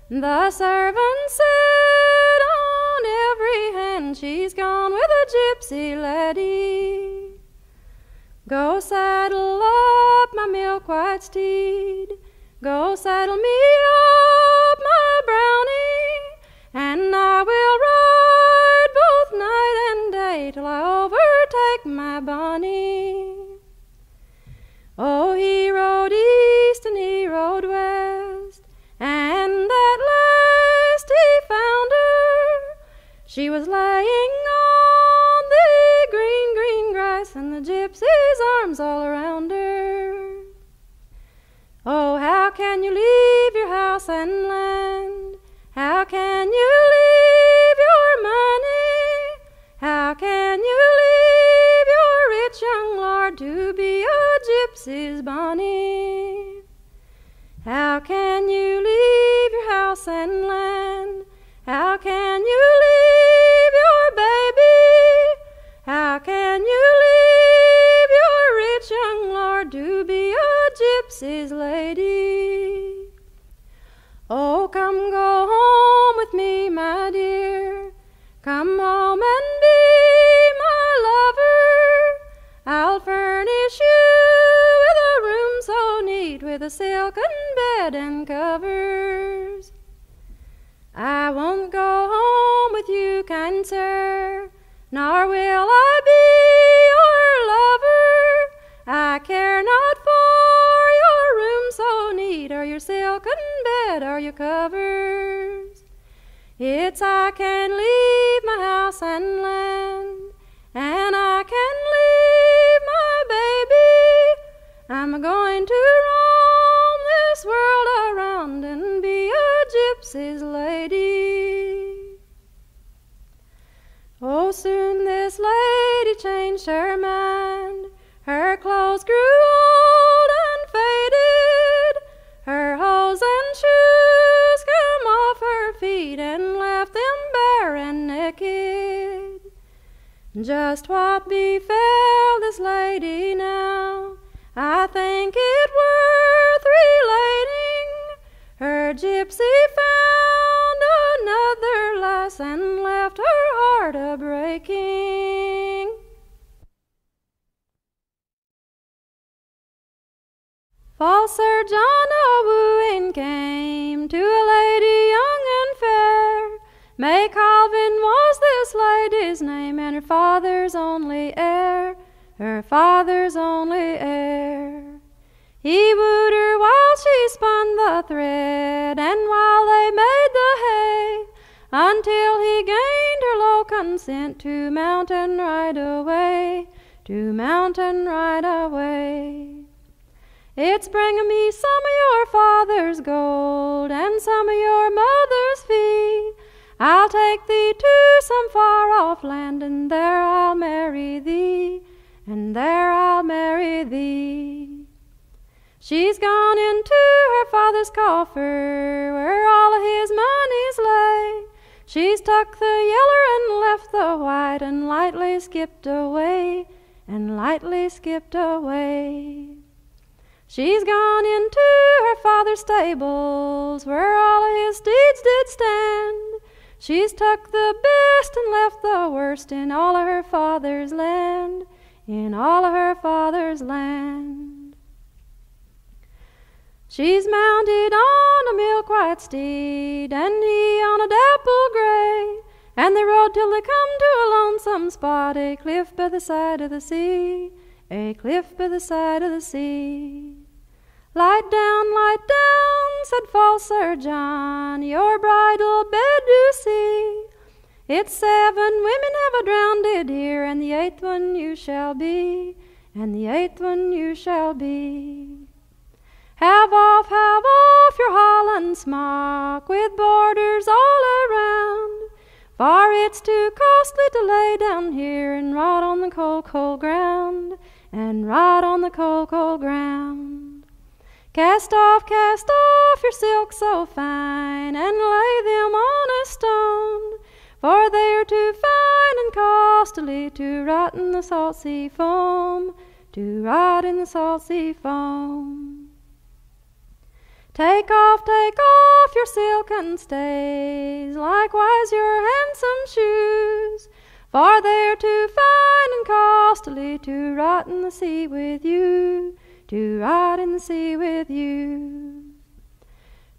The servants said on every hand, she's gone with a gypsy laddie. Go saddle up my milk-white steed, go saddle me up my brownie, and I will ride both night and day till I overtake my Bonnie. Oh, he rode east and he rode west, and at last he found her. She was lying on the green, green grass, and the gypsy's arms all around her. Oh, how can you leave your house and land? How can you leave your money? How can you leave your rich young lord to be a gypsy's Bonnie? How can you leave your house and land? How can you leave your baby? How can you leave your rich young lord to be a gypsy's lady? Oh, come go home with me, my dear. Come home and be my lover. I'll furnish you with a room so neat, with a silken bed and covers. I won't go home with you, kind sir, nor will I be your lover. I care not for your room so neat, or your silken bed, or your covers. It's I can leave my house and land, and I can leave my baby. I'm going to roam this world around and be a gypsy's lady. Oh, soon this lady changed her mind. Her clothes grew old and faded, her hose and shoes come off her feet and left them bare and naked. Just what befell this lady now, I think it worth relating. Her gypsy found another lass and left her heart a-breaking. False Sir John a-wooing came to a lady young and fair. May Calvin was this lady's name, and her father's only heir, her father's only heir. He wooed her while she spun the thread, and while they made the hay, until he gained her low consent to mount and ride away, to mount and ride away. It's bringing me some of your father's gold and some of your mother's fee. I'll take thee to some far-off land, and there I'll marry thee, and there I'll marry thee. She's gone into her father's coffer, where all of his money's lay. She's tucked the yeller and left the white, and lightly skipped away, and lightly skipped away. She's gone into her father's stables, where all of his steeds did stand. She's tucked the best and left the worst in all of her father's land, in all of her father's land. She's mounted on a milk-white steed, and he on a dapple gray, and they rode till they come to a lonesome spot, a cliff by the side of the sea, a cliff by the side of the sea. Light down, said false Sir John, your bridal bed do see. It's 7 women have a drowned here, and the 8th one you shall be, and the 8th one you shall be. Have off your holland smock, with borders all around, for it's too costly to lay down here and rot on the cold, cold ground, and rot on the cold, cold ground. Cast off your silk so fine, and lay them on a stone, for they are too fine and costly to rot in the salt sea foam, to rot in the salt sea foam. Take off your silken stays, likewise your handsome shoes, for they're too fine and costly to rot in the sea with you, to rot in the sea with you.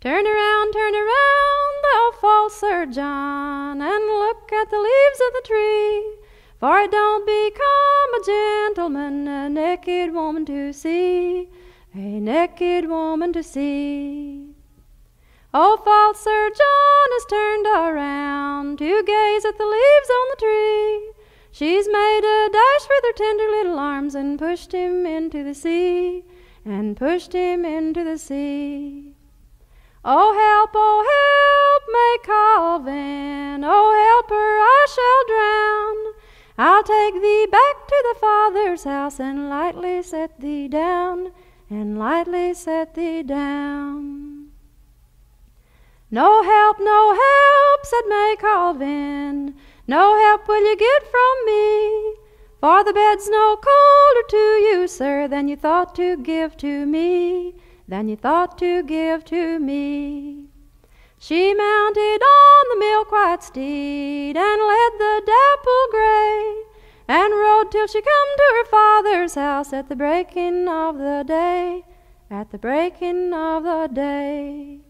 Turn around, thou false Sir John, and look at the leaves of the tree, for it don't become a gentleman a naked woman to see, a naked woman to see. Oh, false Sir John has turned around to gaze at the leaves on the tree. She's made a dash with her tender little arms and pushed him into the sea, and pushed him into the sea. Oh, help, May Colvin, oh, help her, I shall drown. I'll take thee back to the Father's house and lightly set thee down, and lightly set thee down. No help, said May Colvin, no help will you get from me, for the bed's no colder to you, sir, than you thought to give to me, than you thought to give to me. She mounted on the milk-white steed and led the dapple gray, and rode till she come to her father's house at the breaking of the day, at the breaking of the day.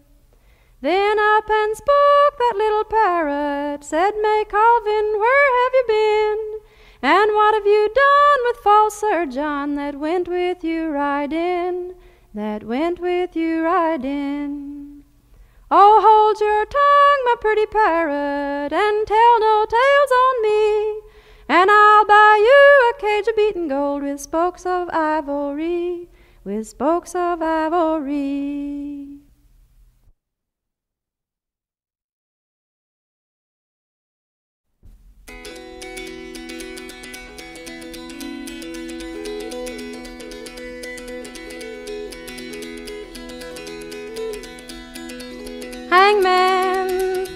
Then up and spoke that little parrot, said, May Colvin, where have you been? And what have you done with false Sir John that went with you riding, that went with you riding? Oh, hold your tongue, my pretty parrot, and tell no tales on me, and I'll buy you a cage of beaten gold with spokes of ivory, with spokes of ivory. Hangman,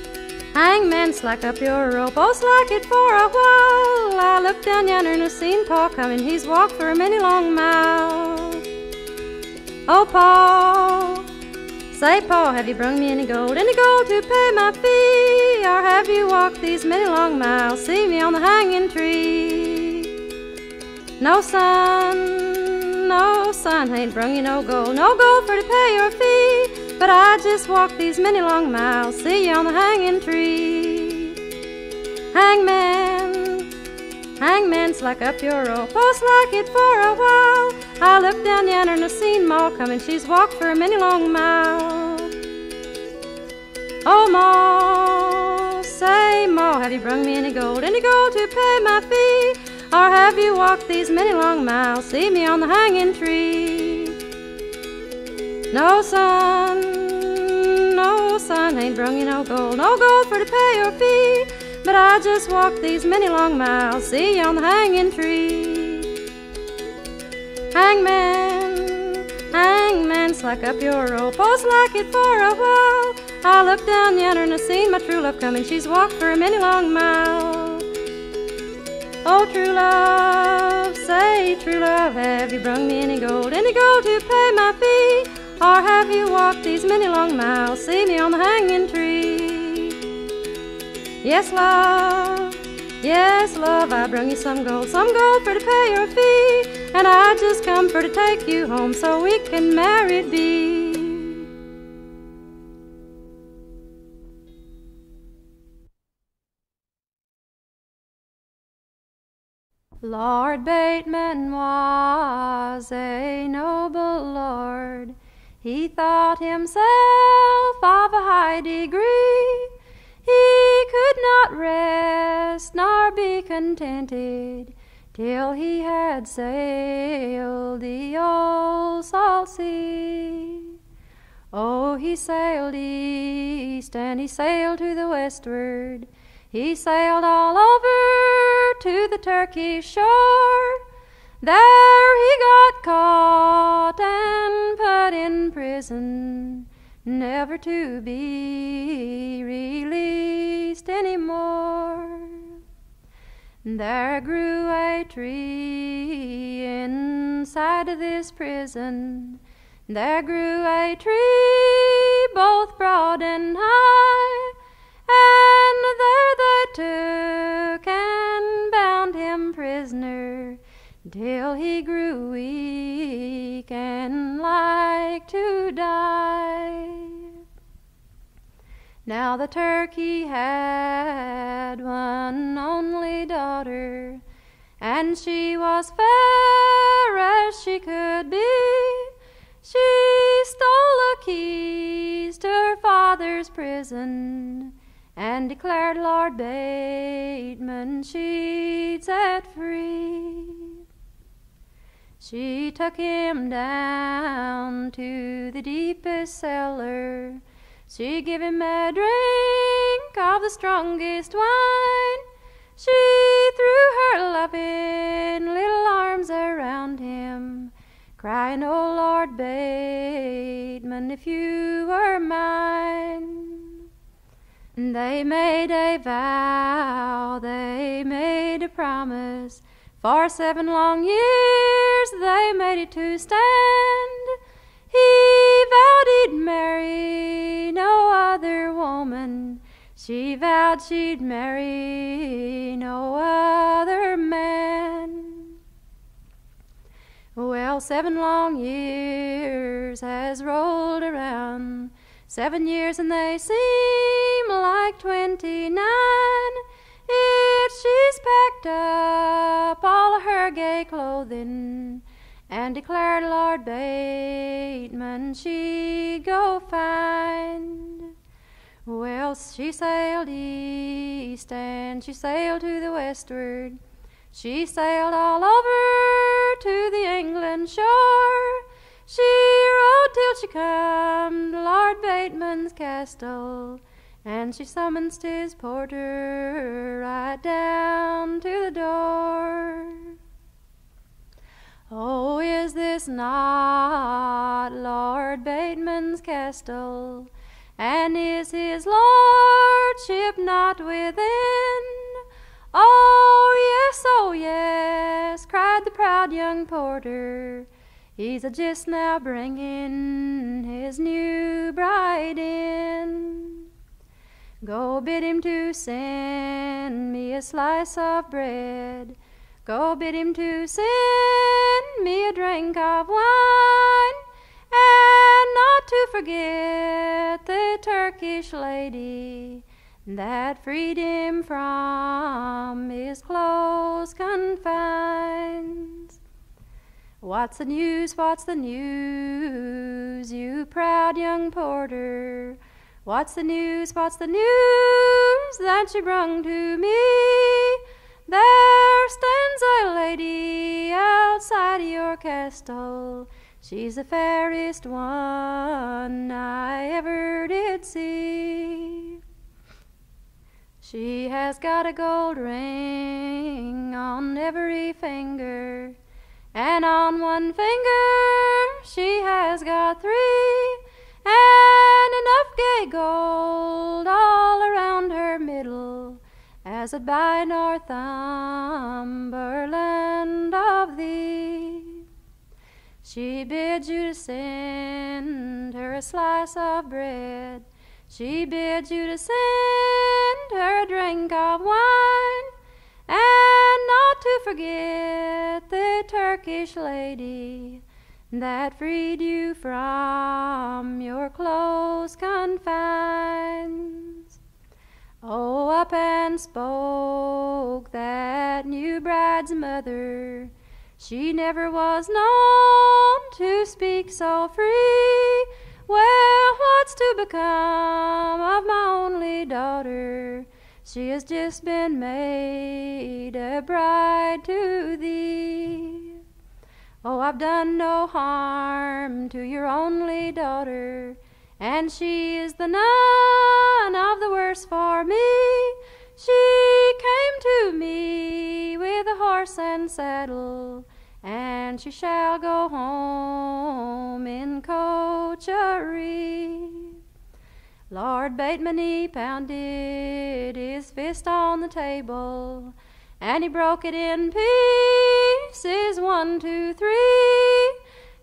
hangman, slack up your rope, oh, slack it for a while. I looked down yonder and I seen Pa coming, he's walked for a many long mile. Oh, Pa, say, Pa, have you brung me any gold to pay my fee? Or have you walked these many long miles, see me on the hanging tree? No, son, ain't brung you no gold for to pay your fee. But I just walked these many long miles, see you on the hanging tree. Hangman, hangman, slack up your rope, oh, slack it for a while. I looked down yonder and I seen Ma coming, she's walked for a many long mile. Oh, Ma, say, Ma, have you brung me any gold to pay my fee? Or have you walked these many long miles, see me on the hanging tree? No, son, ain't brung you no gold for to pay your fee. But I just walked these many long miles, see you on the hanging tree. Hangman, hangman, slack up your rope, oh, slack it for a while. I looked down yonder and I seen my true love coming, she's walked for a many long mile. Oh, true love, say, true love, have you brung me any gold to pay my fee? Or have you walked these many long miles, see me on the hanging tree? Yes, love, I brung you some gold for to pay your fee. And I just come for to take you home so we can married be. Lord Bateman was a noble lord. He thought himself of a high degree. He could not rest nor be contented till he had sailed the old salt sea. Oh, he sailed east and he sailed to the westward. He sailed all over to the Turkish shore. There he got caught and put in prison, never to be released anymore. There grew a tree inside of this prison. There grew a tree both broad and high, and there they took and bound him prisoner, till he grew weak and like to die. Now the turkey had one only daughter, and she was fair as she could be. She stole the keys to her father's prison, and declared Lord Bateman she'd set free. She took him down to the deepest cellar. She gave him a drink of the strongest wine. She threw her loving little arms around him, crying, "Oh, Lord Bateman, if you were mine." They made a vow, they made a promise. For 7 long years they made it to stand. He vowed he'd marry no other woman. She vowed she'd marry no other man. Well, 7 long years has rolled around, 7 years and they seem like 29. Yet she's packed up all of her gay clothing, and declared Lord Bateman she'd go find. Well, she sailed east and she sailed to the westward. She sailed all over to the England shore. She rode till she come to Lord Bateman's castle, and she summonsed his porter right down to the door. Oh, is this not Lord Bateman's castle? And is his lordship not within? Oh yes, cried the proud young porter. He's a just now bringing his new bride in. Go bid him to send me a slice of bread. Go bid him to send me a drink of wine, and not to forget the Turkish lady that freed him from his close confines. What's the news, what's the news, you proud young porter? What's the news that you brung to me? There stands a lady outside your castle. She's the fairest one I ever did see. She has got a gold ring on every finger, and on one finger she has got 3, and enough gay gold all around her middle, as it by Northumberland of thee. She bids you to send her a slice of bread. She bids you to send her a drink of wine, and not to forget the Turkish lady that freed you from your close confines. Oh, up and spoke that new bride's mother. She never was known to speak so free. Well, what's to become of my only daughter? She has just been made a bride to thee. Oh, I've done no harm to your only daughter, and she is the none of the worse for me. She came to me with a horse and saddle, and she shall go home in cochery. Lord Bateman, he pounded his fist on the table, and he broke it in pieces, 1, 2, 3.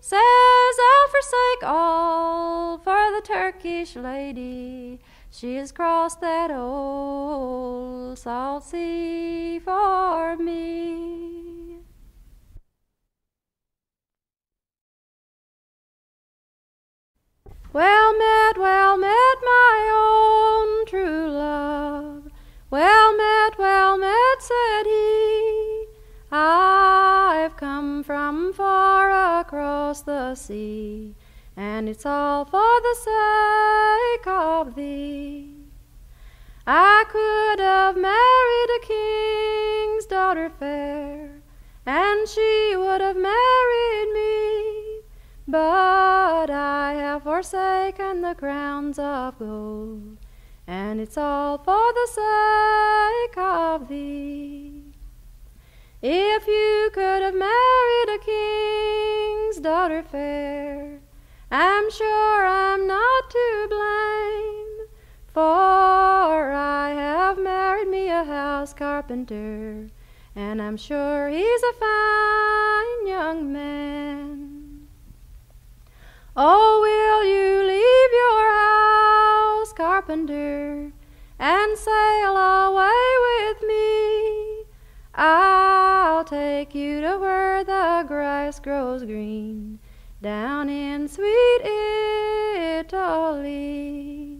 says I'll forsake all for the Turkish lady. She has crossed that old salt sea for me. Well met, my own true love. Well met, said he. I've come from far across the sea, and it's all for the sake of thee. I could have married a king's daughter fair, and she would have married me, but I have forsaken the crowns of gold, and it's all for the sake of thee. If you could have married a king's daughter fair, I'm sure I'm not to blame, for I have married me a house carpenter, and I'm sure he's a fine young man. Oh, will you leave your house carpenter and sail away with me? I'll take you to where the grass grows green, down in sweet Italy.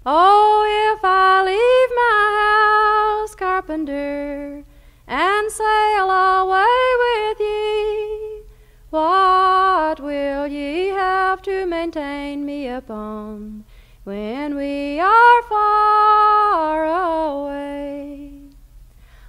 Oh, if I leave my house carpenter and sail away with ye, what will ye have to maintain me upon when we are far away?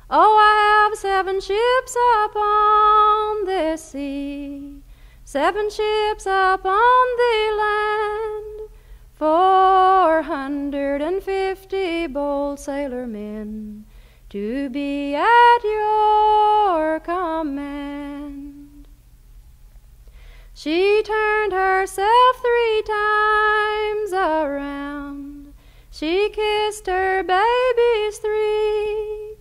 Oh, I have 7 ships upon this sea, 7 ships upon the land, 450 bold sailor men to be at your command. She turned herself 3 times around, she kissed her babies 3.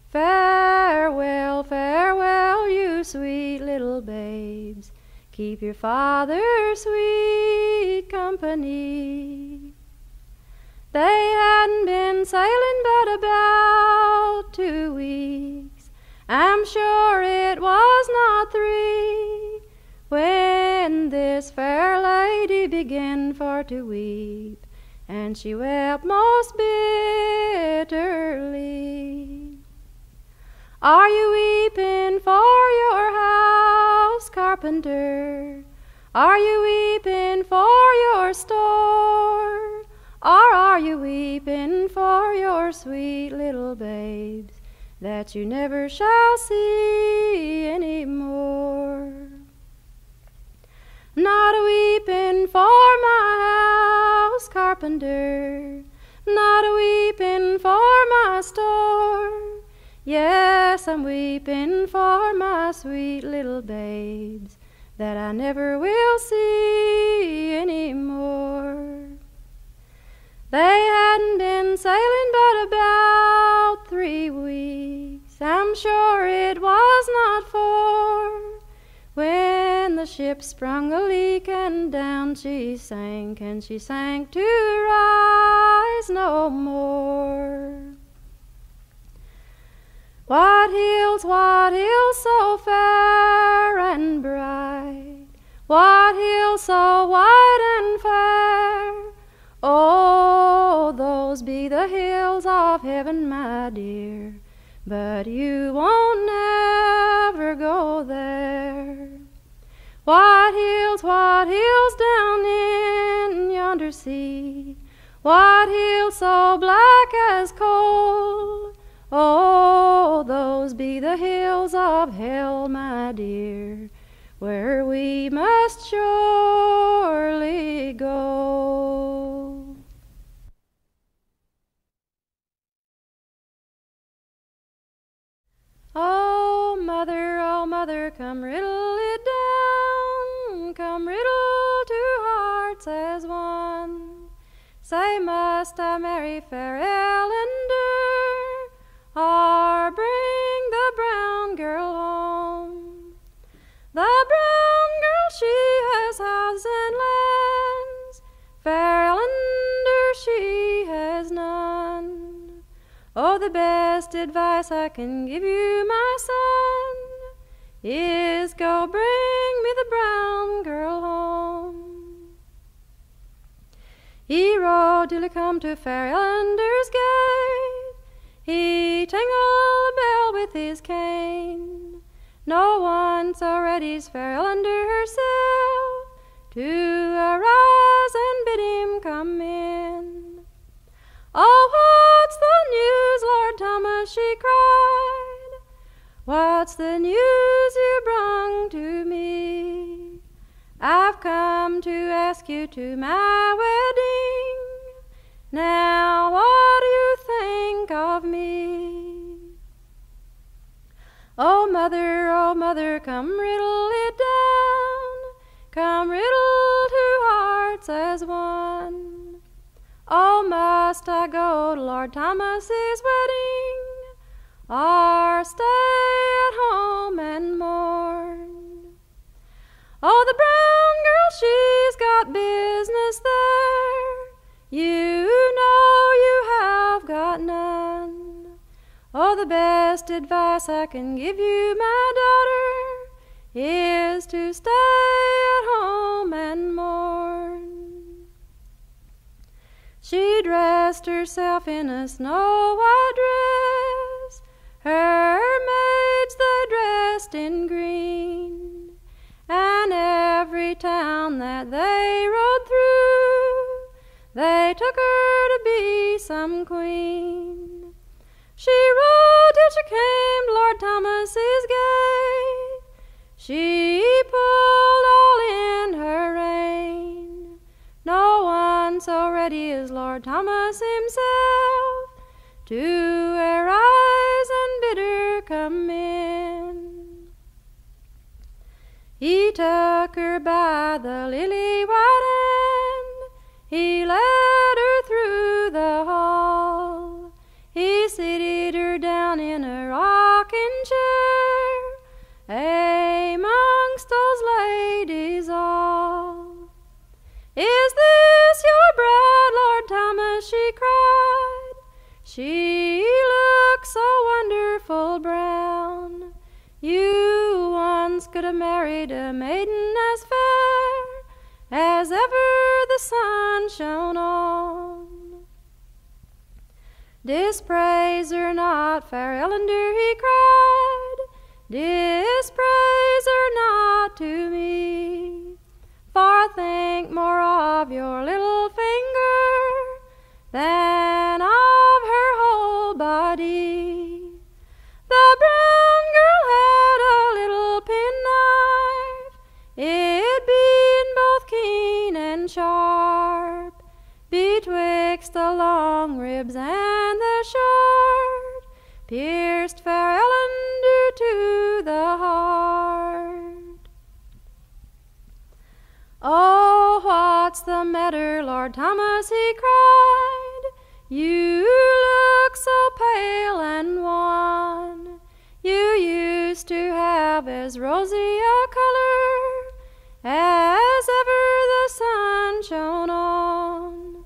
Farewell, farewell, you sweet little babes, keep your father's sweet company. They hadn't been sailing but about 2 weeks, I'm sure it was not 3, when this fair lady began for to weep, and she wept most bitterly. Are you weeping for your house carpenter? Are you weeping for your store? Or are you weeping for your sweet little babes that you never shall see any more? Not a weeping for my house carpenter, not a weeping for my store. Yes, I'm weeping for my sweet little babes that I never will see any more. They hadn't been sailing but about 3 weeks, I'm sure it was not 4, when the ship sprung a leak and down she sank, and she sank to rise no more. What hills so fair and bright, what hills so wide and fair? Oh, those be the hills of heaven, my dear, but you won't never go there. What hills down in yonder sea, what hills so black as coal? Oh, those be the hills of hell, my dear, where we must surely go. Oh, mother, come riddle it down, come riddle 2 hearts as one. Say, must I marry fair Ellender, or bring the brown girl home? The brown best advice I can give you, my son, is go bring me the brown girl home. He rode till he come to Fair Ellender's gate. He tingled a bell with his cane. No one so ready's Fair Ellender herself to arise and bid him come in. "Oh, what's the news, Lord Thomas?" she cried. "What's the news you brung to me? I've come to ask you to my wedding. Now what do you think of me?" Oh, mother, come riddle it down. Come riddle two hearts as one. Oh, must I go to Lord Thomas's wedding, or stay at home and mourn? Oh, the brown girl, she's got business there. You know you have got none. Oh, the best advice I can give you, my daughter, is to stay at home and mourn. She dressed herself in a snow-white dress. Her maids they dressed in green, and every town that they rode through, they took her to be some queen. She rode till she came to Lord Thomas's gate. She pulled all in her rein. No one so ready as Lord Thomas himself to arise and bid her come in. He took her by the lily white hand. He led her through the hall. He seated her down in a rocking chair amongst those ladies all. "Is this your bride, Lord Thomas?" she cried. She looked so wonderful brown. You once could have married a maiden as fair as ever the sun shone on. "Dispraise her not, Fair Ellender," he cried. "Dispraise her not to me, for think more of your little finger than of her whole body." The brown girl had a little penknife, it being both keen and sharp, betwixt the long ribs and the short, pierced Fair Ellender to the heart. "Oh, what's the matter, Lord Thomas?" he cried. "You look so pale and wan. You used to have as rosy a color as ever the sun shone on.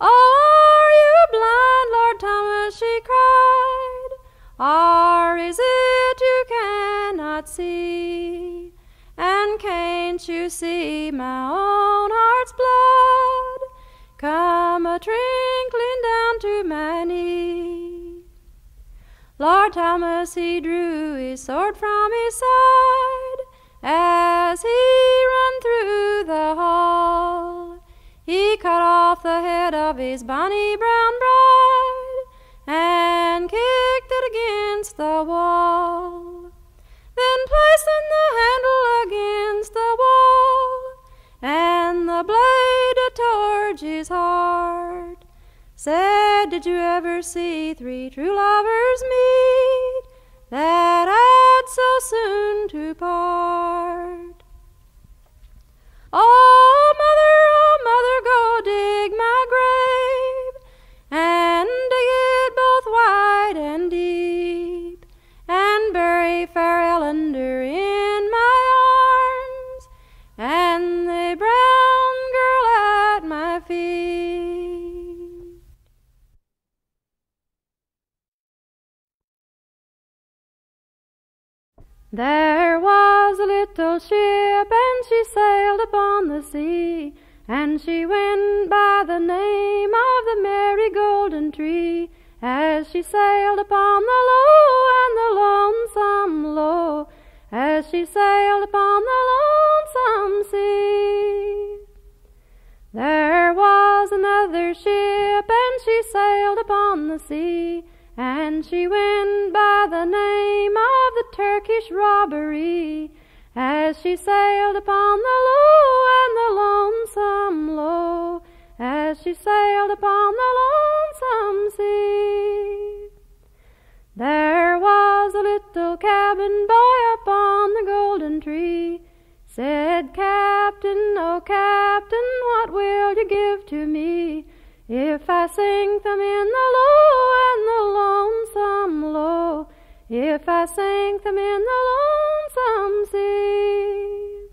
Oh, are you blind, Lord Thomas?" she cried. "Or is it you cannot see? And can't you see my own heart's blood come a-trinkling down to my knee?" Lord Thomas, he drew his sword from his side as he run through the hall. He cut off the head of his bonny brown bride and kicked it against the wall. Then placing the handle against the wall and the blade towards his heart, said, "Did you ever see three true lovers meet that had so soon to part?" Oh, mother, go dig my grave, and dig it both wide and deep, and bury Fair Ellender in my arms, and the brown girl at my feet. There was a little ship, and she sailed upon the sea, and she went by the name of the Merry Golden Tree. As she sailed upon the low and the lonesome low, as she sailed upon the lonesome sea. There was another ship, and she sailed upon the sea, and she went by the name of the Turkish Robbery. As she sailed upon the low and the lonesome low, as she sailed upon the lonesome sea. There was a little cabin boy upon the golden tree. Said, Captain, oh Captain, what will you give to me if I sink them in the low and the lonesome low, if I sink them in the lonesome sea?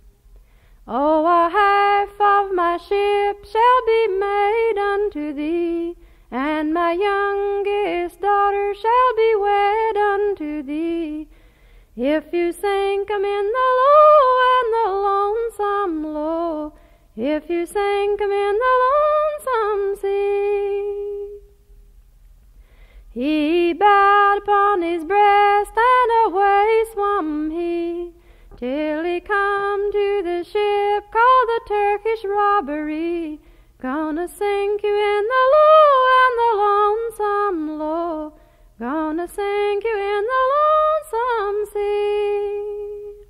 Oh, a half of my ship shall be made unto thee, and my youngest daughter shall be wed unto thee. If you sink 'em in the low and the lonesome low, if you sink 'em in the lonesome sea. He bowed upon his breast, and away swam he, till he come to the ship called the Turkish Robbery. Gonna sink you in the low and the lonesome low, gonna sink you in the lonesome sea.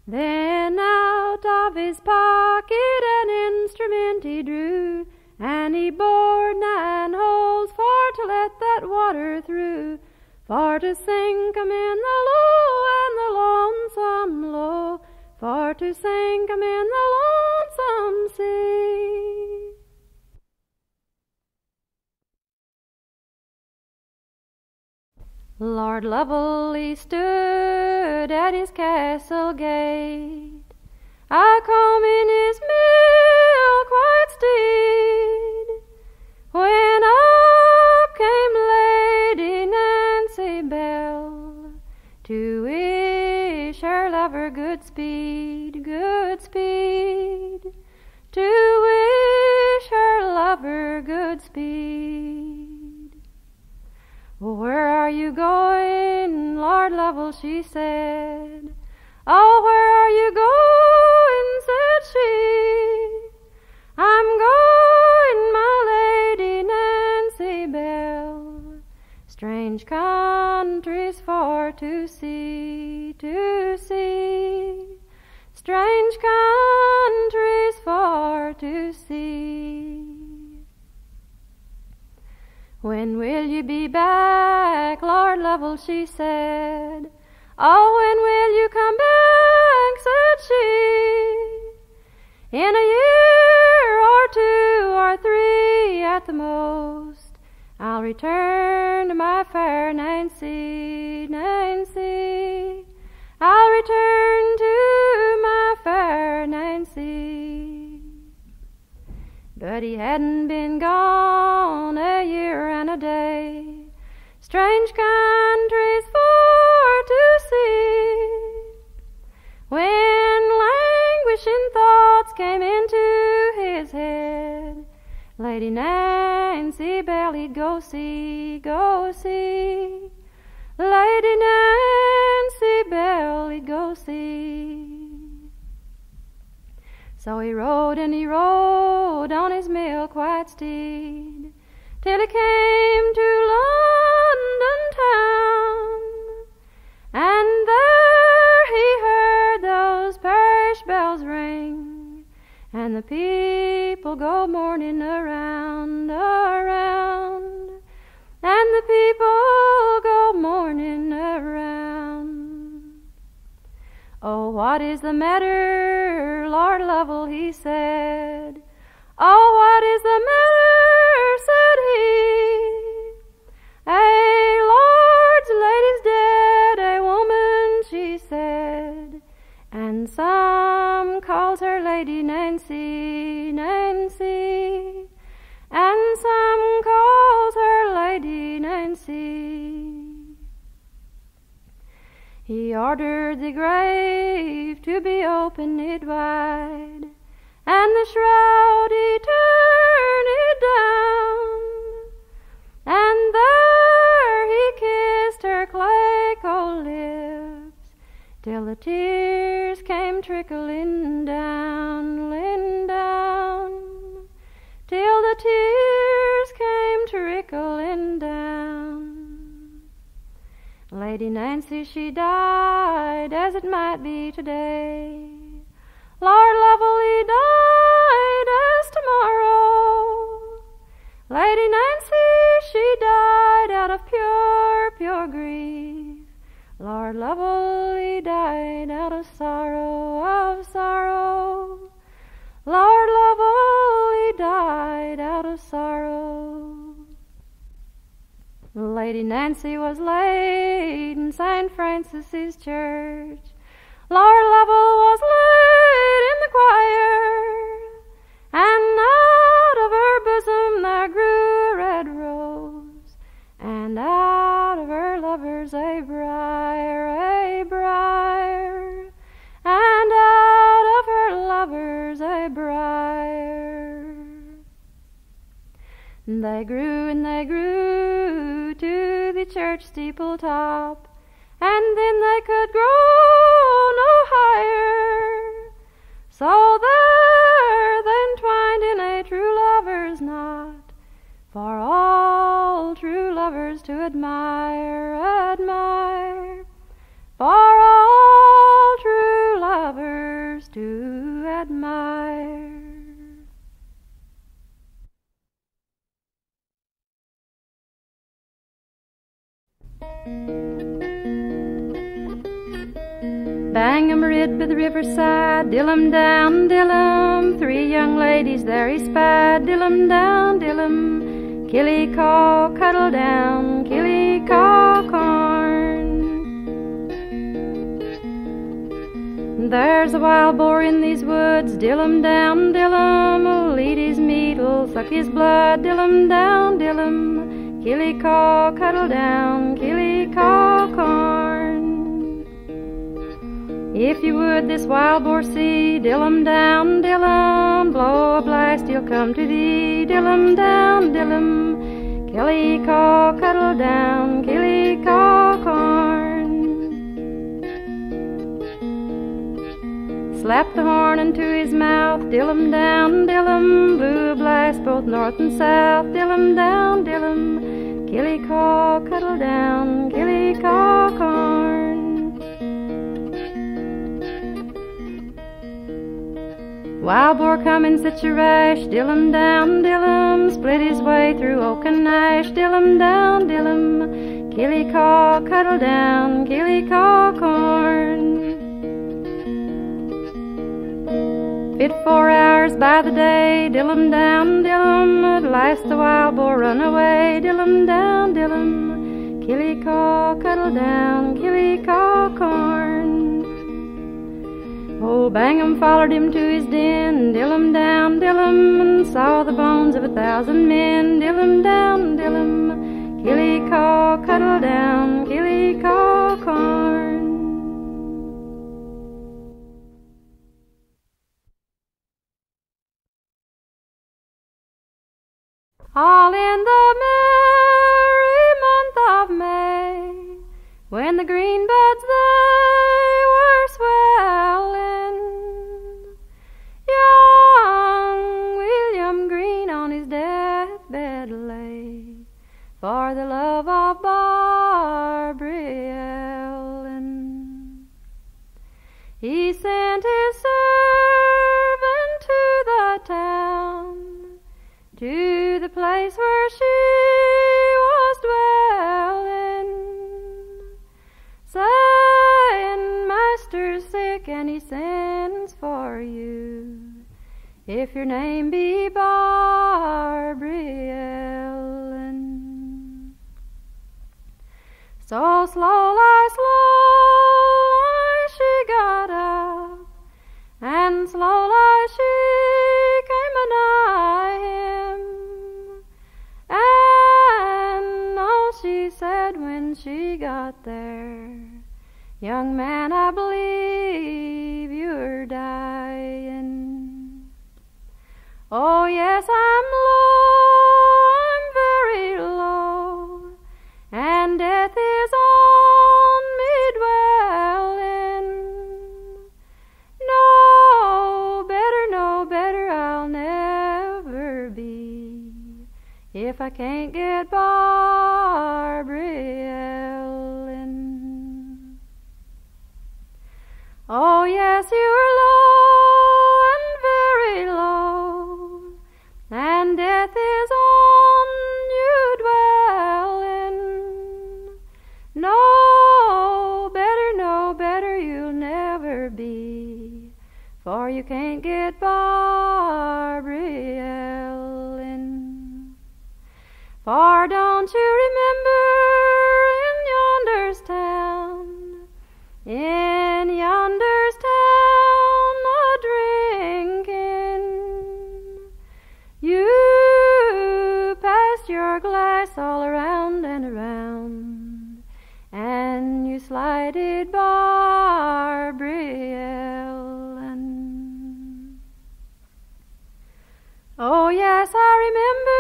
Then out of his pocket an instrument he drew, and he bored 9 holes for to let that water through, for to sink 'em in the low and the lonesome low, for to sink 'em in the lonesome sea. Lord Lovell, he stood at his castle gate, a-combing his milk-white steed, when up came Lady Nancy Bell to wish her lover good speed, to wish her lover good speed. Where are you going, Lord Lovell, she said. Oh, where are you going, said she. I'm going, my Lady Nancy Bell, strange countries for to see, strange countries for to see. When will you be back, Lord Lovell, she said. Oh, when will you come back, said she. In a year or 2 or 3 at the most, I'll return to my fair Nancy, Nancy. I'll return to my fair Nancy. But he hadn't been gone a year and a day, strange countries for to see, when languishing thoughts came into his head. Lady Nancy Bell he'd go see, Lady Nancy Bell he'd go see. So he rode and he rode on his milk-white steed, till he came to London town, and there he heard those parish bells ring, and the people go mourning around, and the people go mourning around. Oh, what is the matter, Lord Lovell, he said. Oh, what is the matter, said he. A lord's lady's dead, a woman, she said, and some calls her Lady Nancy, Nancy, and some calls her Lady Nancy. He ordered the grave to be opened wide, and the shroud he turned it down, and there he kissed her clay cold lips, till the tears came trickling down, till the tears came trickling down. Lady Nancy, she died as it might be today. Lord Lovell, he died as tomorrow. Lady Nancy, she died out of pure grief. Lord Lovell, he died out of sorrow. Lord Lovell, he died out of sorrow. Lady Nancy was laid in St. Francis's church. Lord Lovell was laid in the choir, and out of her bosom there grew a red rose, and out of her lovers a briar, and out of her lovers a briar. They grew and they grew to the church steeple top, and then they could grow no higher. So there they entwined in a true lover's knot, for all true lovers to admire, for all true lovers to admire. Bangum rid by the riverside, dill-um down, dill-um, 3 young ladies there he spied, dill-um down, dill-um, killy-caw, cuddle down, killy-caw, corn. There's a wild boar in these woods, dill-um down, dill-um, will eat his meat, will suck his blood, dill-um down, dill-um, killy-caw, cuddle down, killy-caw, corn. If you would this wild boar see, dill-um down, dill-um, blow a blast, he'll come to thee, dill-um down, dill-um, killy-caw, cuddle down, killy-caw, corn. Slapped the horn into his mouth, dill-um down, dill-um, blew a blast both north and south, dill-um down, dill-um, killy-caw, cuddle down, killy-caw, corn. Wild boar come in such a rash, dill-um down, dill-um, split his way through oak and ash, dill-um down, dill-um, killy-caw, cuddle down, killy-caw, corn. Fit 4 hours by the day, dill-um down, dill-um, at last the wild boar run away, dill-um down, dill-um, killy-caw, cuddle down, killy-caw, corn. Old Bangum followed him to his den, dill-um down, dill-um, and saw the bones of 1,000 men, dill-um down, dill-um, killy-caw, cuddle down, killy-caw, corn. All in the merry month of May, when the green buds they were swelling, young William Green on his deathbed lay, for the love of Barbary Ellen. He sent his servant to the town, to the place where she was dwelling, saying, Master's sick and he sends for you, if your name be Barbary Ellen. So slowly she got up, and slowly she came anigh him, and all she said when she got there, Young man, I believe you're dying. Oh yes, I'm low, I'm very low, and death is on me dwelling. No better I'll never be, if I can't get Barbary Ellen. Oh yes, you're low and very low, and death is on you dwelling. No better you'll never be, for you can't get Barbary Ellen. For don't you remember in yonder's town, a-drinking, you passed your glass all around and around, and you slighted Barbary Ellen. Oh yes, I remember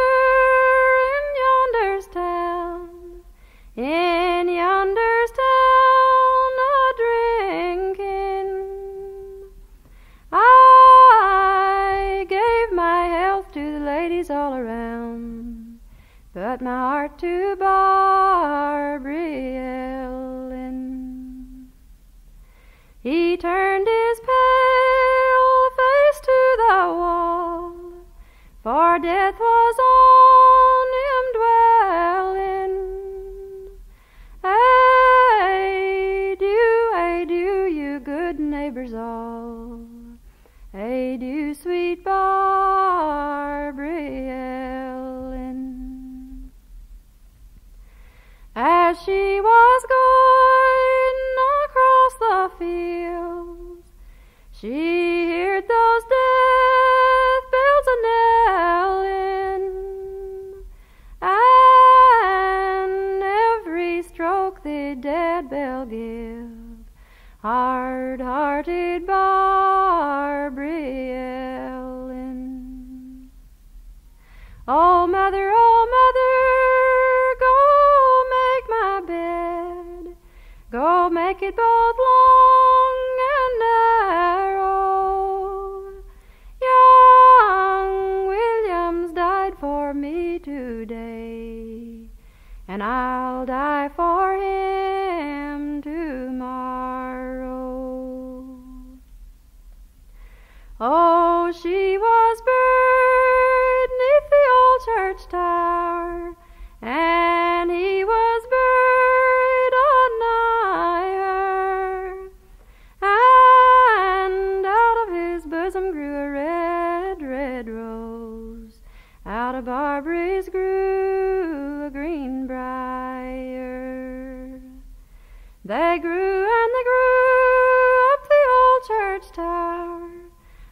in yonder's town, a-drinking. I gave my health to the ladies all around, but my heart to Barbary Ellen. He turned his pale face to the wall, for death was on him dwelling. Adieu, you good neighbors all. Adieu, sweet Barbary Ellen. As she was going across the fields, she heard those death bells a-knelling, and every stroke the dead bell give hard-hearted Barbary Ellen. Oh mother, go make my bed, go make it both long and narrow. Young William's died for me today, and I'll die for him tomorrow. Oh, she was buried 'neath the old church tower, and he was buried a-nigh her, and out of his bosom grew a red rose, out of Barbary's grew a green briar. They grew and they grew up the old church tower,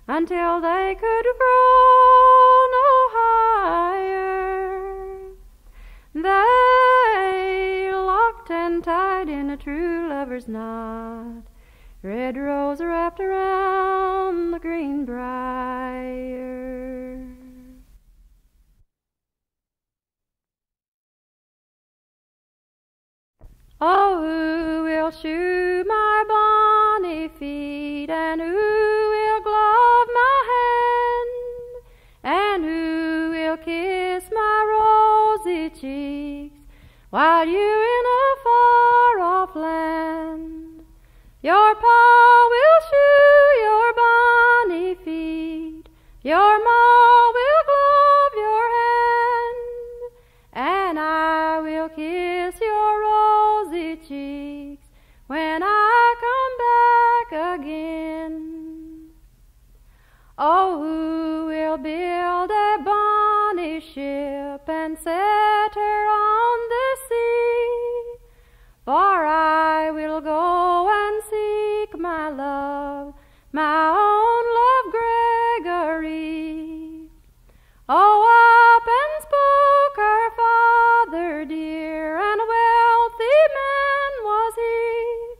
until they could grow no higher. They locked and tied in a true lover's knot, red rose wrapped around the green briar. Oh, who will shoe my bonny feet, and who will glove my hand, and who will kiss my rosy cheeks, while you in a far-off land? Your pa will shoe your bonny feet, your ma will glove your hand, and I will kiss your rosy cheeks when I come back again. Oh, who will build a bonny ship and set her on the sea? For I will go and seek my love, my own love, Gregory. Oh, up and spoke her father dear, and a wealthy man was he,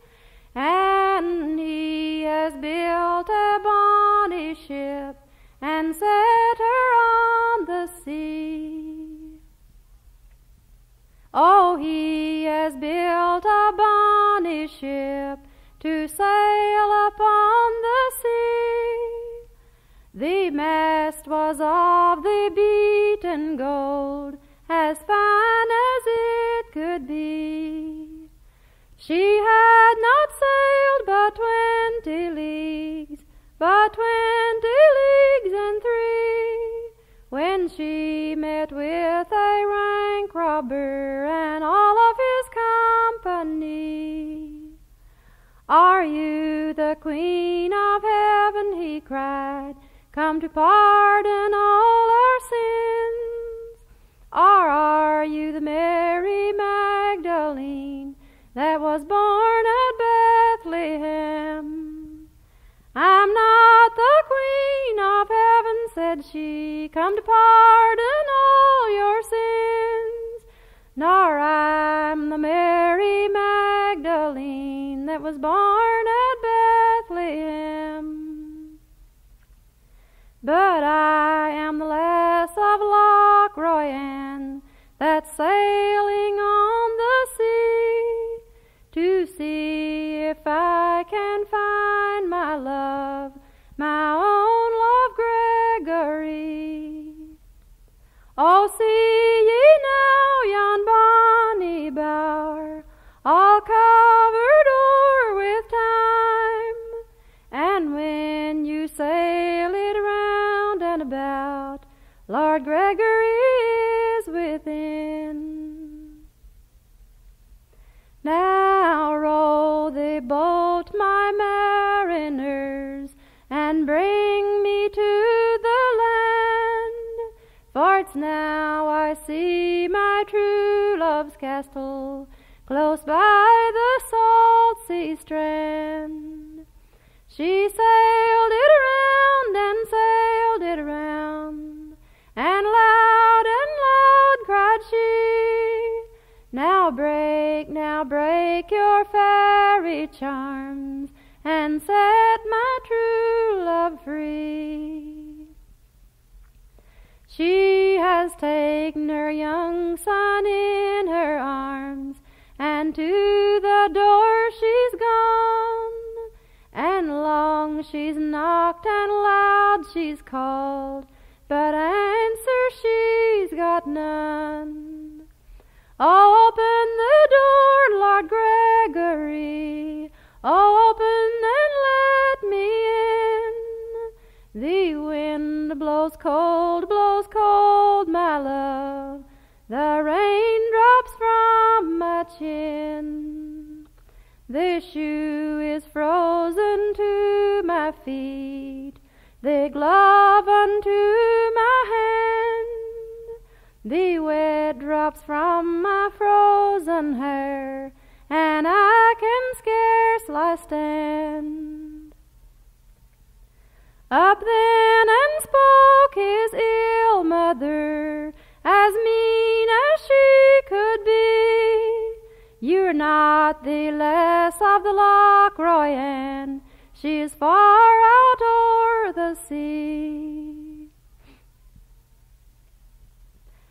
20 leagues, but 20 leagues and 3, when she met with a rank robber and all of his company. Are you the Queen of Heaven, he cried, come to pardon all our sins? Or are you the Mary Magdalene that was born at Bethlehem? I'm not the Queen of Heaven, said she, come to pardon all your sins. Nor I'm the Mary Magdalene that was born at Bethlehem. But I am the lass of Lochroyan that's sailing on the sea, to see if I can find my love, my own love Gregory. Oh, see ye now yon bonny bower, all covered o'er with thyme, and when you sail it round and about, Lord Gregory is within. Now row the boat, my mariners, and bring me to the land, for it's now I see my true love's castle, close by the salt sea strand. She sailed it around and sailed it around, and loud cried she, now break your fairy charms, and set my true love free. She has taken her young son in her arms, and to the door she's gone, and long she's knocked and loud she's called, but answer she's got none. Open the door, Lord Gregory, open and let me in. The wind blows cold, my love, the raindrops from my chin. The shoe is frozen to my feet, the glove unto my hand, the wet drops from my frozen hair, and I can scarce stand. Up then and spoke his ill mother, as mean as she could be. You're not the lass of the Lochroyan, she is far out o'er the sea.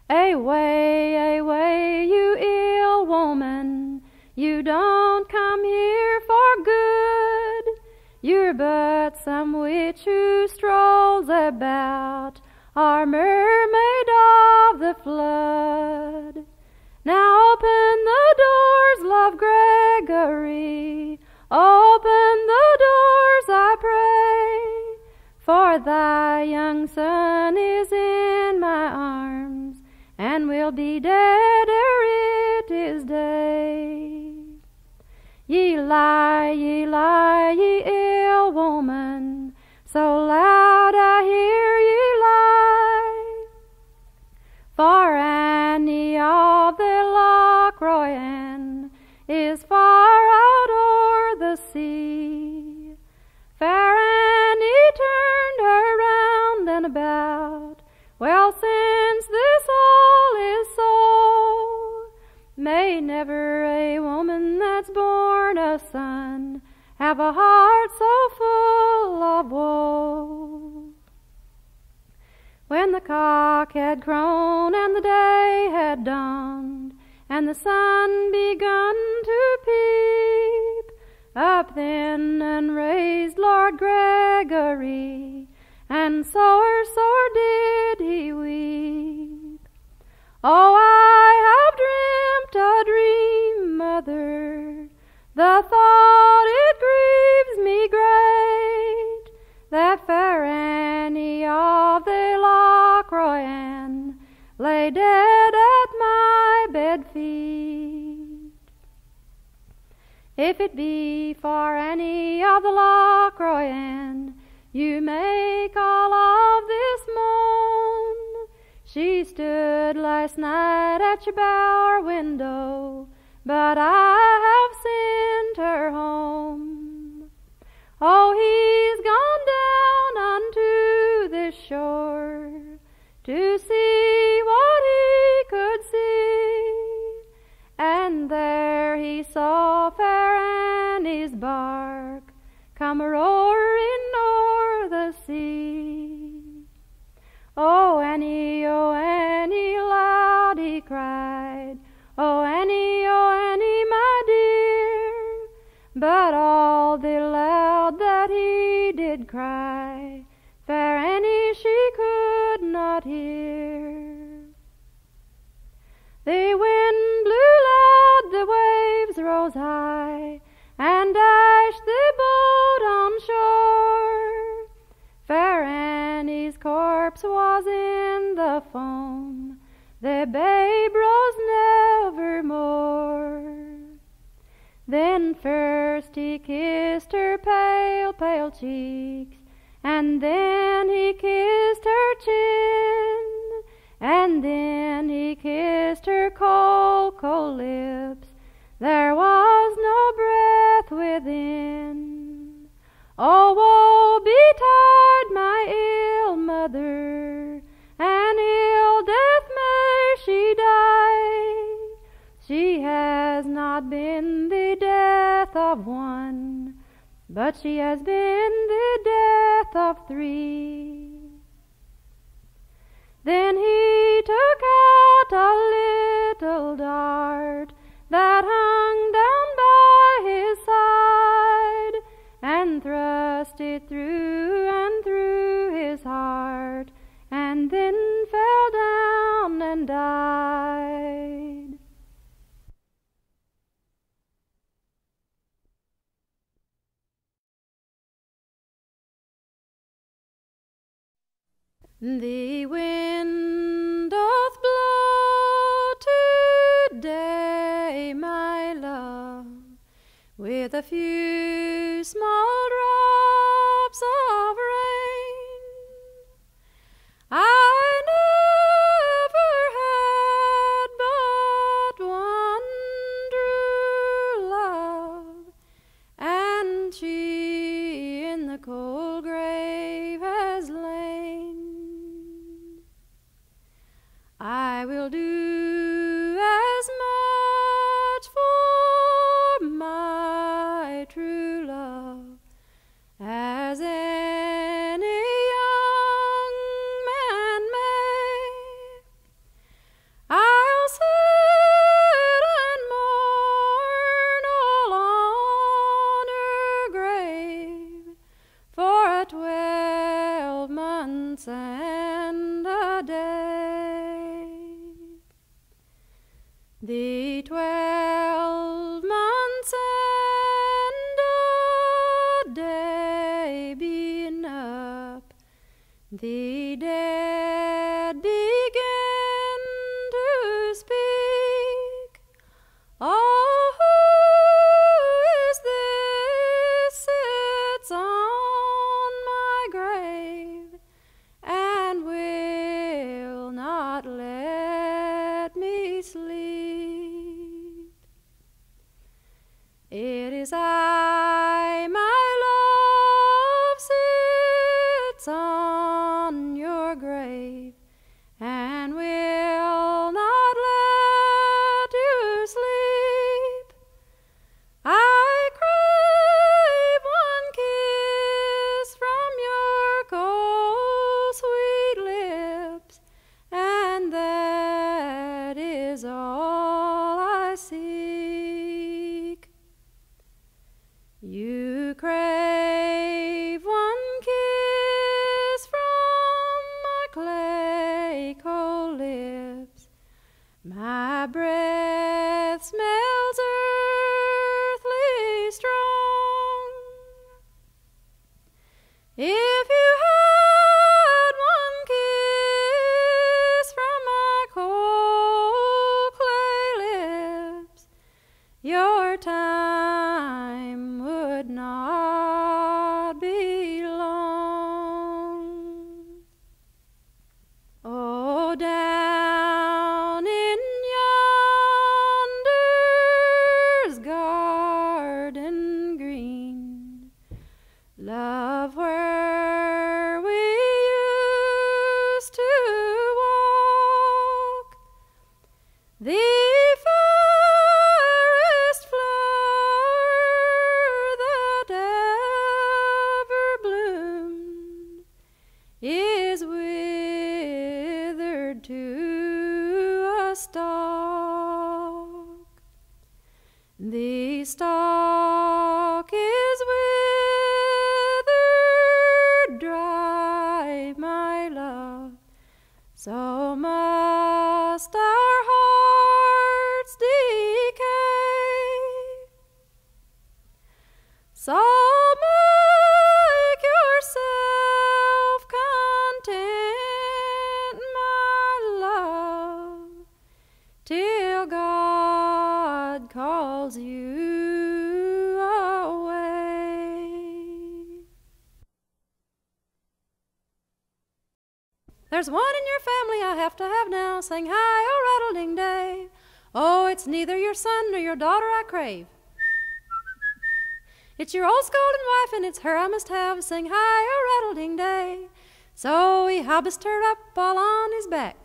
Away, you ill woman, you don't come here for good. You're but some witch who strolls about, or mermaid of the flood. Now open the doors, love Gregory, open the doors, I pray, for thy young son is in my arms, and will be dead ere it is day. Ye lie, ye ill woman, so loud I hear ye lie. For Annie of the Lochroyan is far out o'er the sea. Fair Annie turned her round and about, well, since this all is so, may never a woman that's born a son have a heart so full of woe. When the cock had crown and the day had dawned, and the sun begun to peep, up then and raised Lord Gregory, and sore did he weep. Oh, I have dreamt a dream, mother, the thought it grieves me great. Lockroy Ann lay dead at my bed feet. If it be for any of the Lockroy Ann you make all of this moan, she stood last night at your bower window, but I have sent her home. Oh, he's gone down unto this shore to see what he could see, and there he saw fair Annie's bark come roaring o'er the sea. Oh, Annie, loud he cried, oh, Annie, my dear, but all the loud that he did cry, fair Annie she could not hear. The wind blew loud, the waves rose high, and dashed the boat on shore. Fair Annie's corpse was in the foam, the babe rose nevermore. Then first he kissed her pale, pale cheeks, and then he kissed her chin, and then he kissed her cold, cold lips. There was no breath within. Oh, woe betide my ill mother, and ill death may she die. She has not been the death of one, but she has been the death of three. Then he took out a little dart that hung down by his side, and thrust it through and through his heart, and then fell down and died. The wind doth blow today, my love, with a few small drops of rain. I never had but one true love, and she in the cold grave has lain. I will do as much for my true love as any young man may. I'll sit and mourn all on her grave for 12 months and a day. The 12 months and a day being up, the dead begin to speak. Oh, who is this sits on my grave and will not let me sleep? It is I, my love, sits on your grave and will not let you sleep. I crave one kiss from your cold, sweet lips, and that is all I seek. You crave one kiss from my clay cold lips. My breath smells earthly strong. If you had one would not be long. Oh, down in yonder's garden green, love, where we used to walk, the fairest flower that ever bloomed is withered to a stalk. The stalk is withered dry, my love, so must our hearts decay. So make yourself content, my love, till God calls you away. There's one in your family I have to have now. Sing hi, oh rattle-ding-day. Oh, it's neither your son nor your daughter I crave. It's your old scolding wife, and it's her I must have. Sing hi, oh rattle-ding-day. So he hobbised her up all on his back,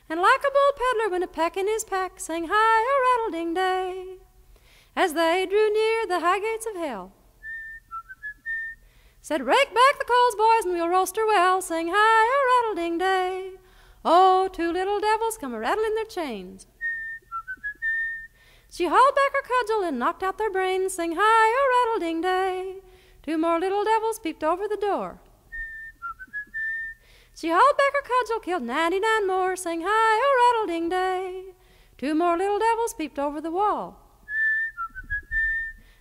and like a bold peddler went a peck in his pack. Sang hi, oh rattle-ding-day. As they drew near the high gates of hell, said, rake back the coals, boys, and we'll roast her well. Sang hi, oh rattle-ding-day. Oh, two little devils come a-rattling their chains. She hauled back her cudgel and knocked out their brains. Sing hi, oh rattle-ding-day. Two more little devils peeped over the door. She hauled back her cudgel, killed 99 more. Sing hi, oh rattle-ding-day. Two more little devils peeped over the wall.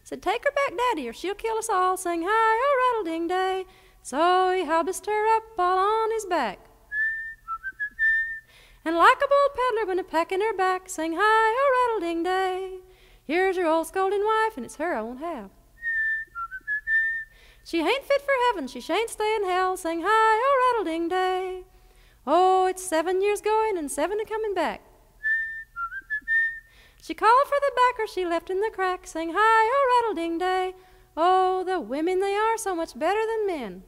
Said, take her back, Daddy, or she'll kill us all. Sing hi, oh rattle-ding-day. So he hobbised her up all on his back, and like a bold peddler went a peck in her back. Sing hi, oh rattle-ding-day. Here's your old scolding wife, and it's her I won't have. She ain't fit for heaven, she shan't stay in hell. Sing hi, oh rattle-ding-day. Oh, it's 7 years going and 7 a coming back. She called for the backer she left in the crack. Sing hi, oh rattle-ding-day. Oh, the women, they are so much better than men.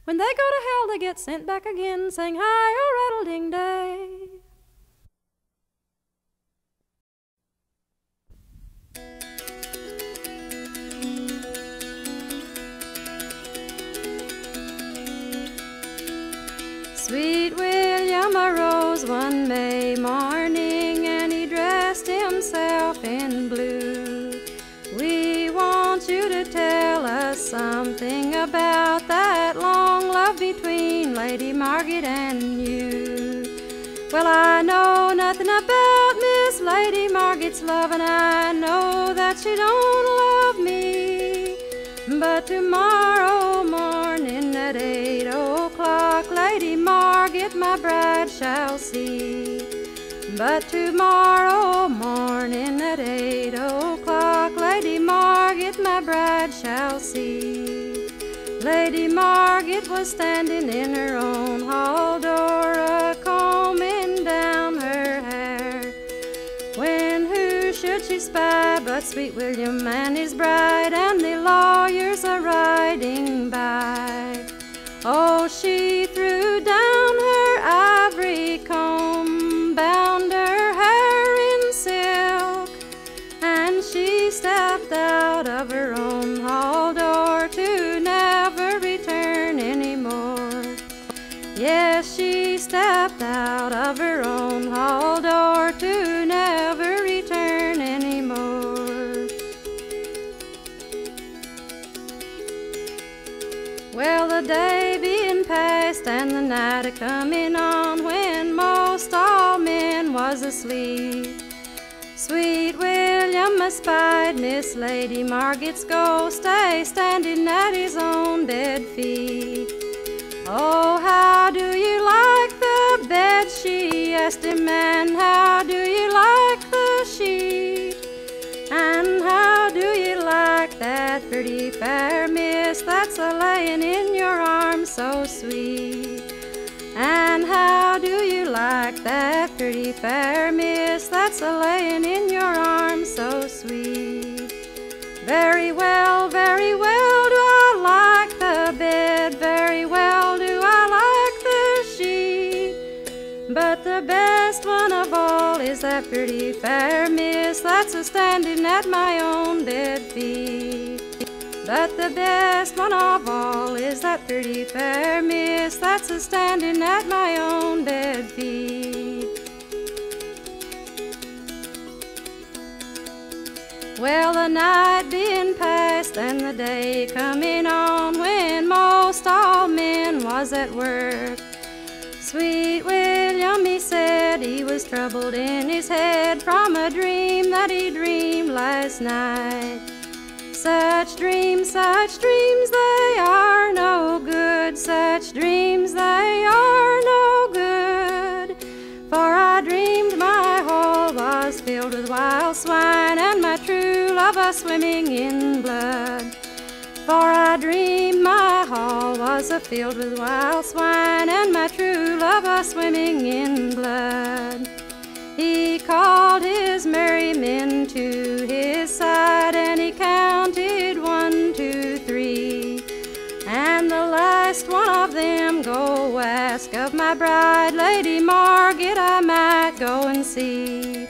When they go to hell, they get sent back again. Sing hi, oh rattle-ding-day. Sweet William arose one May morning, and he dressed himself in blue. We want you to tell us something about that long love between Lady Margaret and you. Well, I know nothing about Miss Lady Margaret's love, and I know that she don't love me. But tomorrow morning at 8 o'clock, Lady Margaret, my bride, shall see. But tomorrow morning at 8 o'clock, Lady Margaret, my bride, shall see. Lady Margaret was standing in her own hall door, a-combing down her hair, when who should she spy but sweet William and his bride, and the lawyers a-riding by. Oh, she threw down her ivory comb, bound her hair in silk, and she stepped out of her own hall door to never return anymore. Yes, she stepped out of her own hall door to never return anymore. Well, the day being past and the night a-comin' on, when most all men was asleep, sweet William espied Miss Lady Margaret's ghost standing at his own bed feet. Oh, how do you like the bed, she asked him, and how do you like the sheet? And pretty fair miss that's a-layin' in your arms so sweet? And how do you like that pretty fair miss that's a-layin' in your arms so sweet? Very well, do I like the bed, very well do I like the sheet, but the best one of all is that pretty fair miss that's a-standing at my own bed feet. But the best one of all is that pretty fair miss that's a-standing at my own bed feet. Well, the night being past and the day coming on, when most all men was at work, sweet William, he said he was troubled in his head from a dream that he dreamed last night. Such dreams, they are no good, such dreams, they are no good. For I dreamed my hall was filled with wild swine, and my true love was swimming in blood. For I dreamed my hall was filled with wild swine, and my true love was swimming in blood. He called his merry men to his side, and he counted 1, 2, 3. And the last one of them, go ask of my bride, Lady Margaret, I might go and see.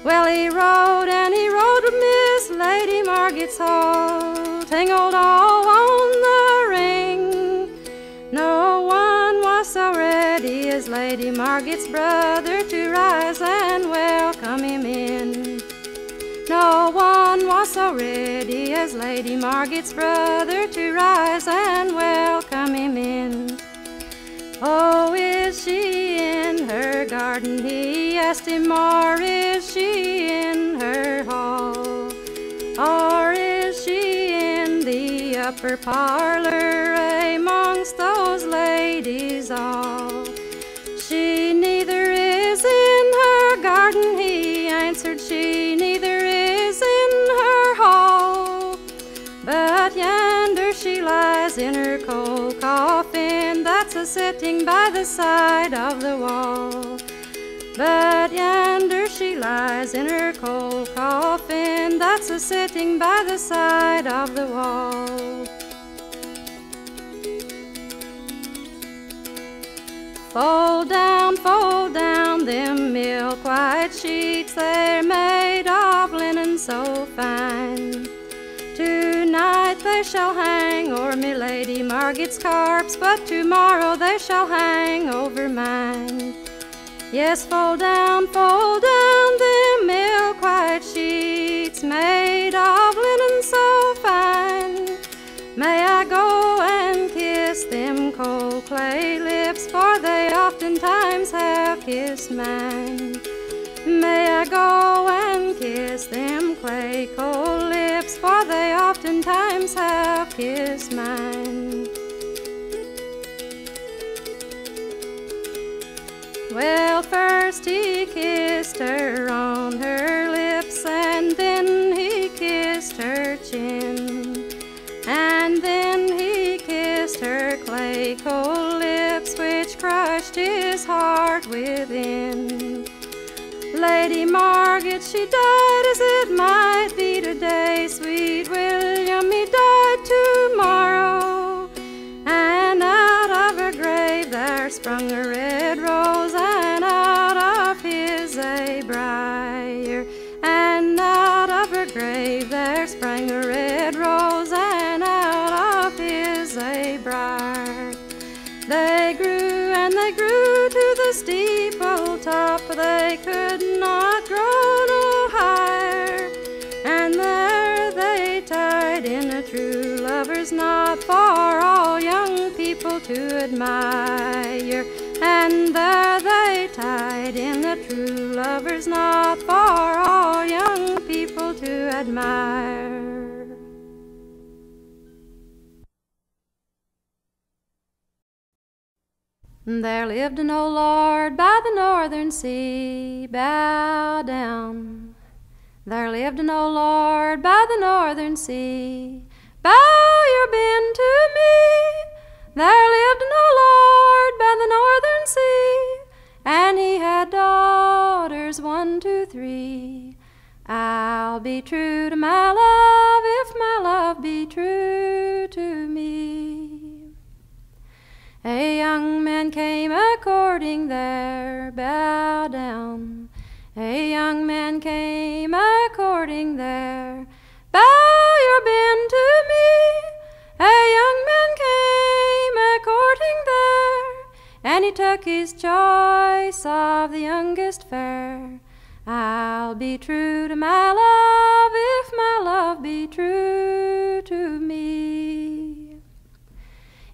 Well, he rode and he rode with Miss Lady Margaret's hall, tangled all on the ring. No one was so ready as Lady Margaret's brother to rise and welcome him in. No one was so ready as Lady Margaret's brother to rise and welcome him in. Oh, is she in her garden, he asked him, or is she in her hall? Or is she in the upper parlor amongst those ladies all? She neither is in her garden, he answered, she neither is in her hall. But yonder she lies in her cold coffin that's a-sitting by the side of the wall. But yonder she lies in her cold coffin that's a-sitting by the side of the wall. Fold down them milk-white sheets, they're made of linen so fine. Tonight they shall hang o'er me Lady Margaret's carpes, but tomorrow they shall hang over mine. Yes, fold down them milk-white sheets, made of linen so fine. May I go and kiss them cold clay lips, for they oftentimes have kissed mine. May I go and kiss them clay cold lips, for they oftentimes have kissed mine. Well, first he kissed her on her lips, and then he kissed her chin, and then he kissed her clay cold lips, which crushed his heart within. Lady Margaret, she died as it might be today. Sweet William, he died tomorrow. And out of her grave there sprung a red rose, and out of his a briar. And out of her grave there sprang a red rose, and out of his a briar. They grew and they grew to the steeple top, they could not grow no higher. And there they tied in a true lover's knot for all young people to admire. And there they tied in a true lover's knot for all young people to admire. There lived an old lord by the northern sea, bow down. There lived an old lord by the northern sea, bow your bin to me. There lived no lord by the northern sea, and he had daughters 1, 2, 3. I'll be true to my love if my love be true to me. A young man came a-courting there, bow down. A young man came a-courting there, bow your bin to me. A young man came a-courting there, and he took his choice of the youngest fair. I'll be true to my love if my love be true to me.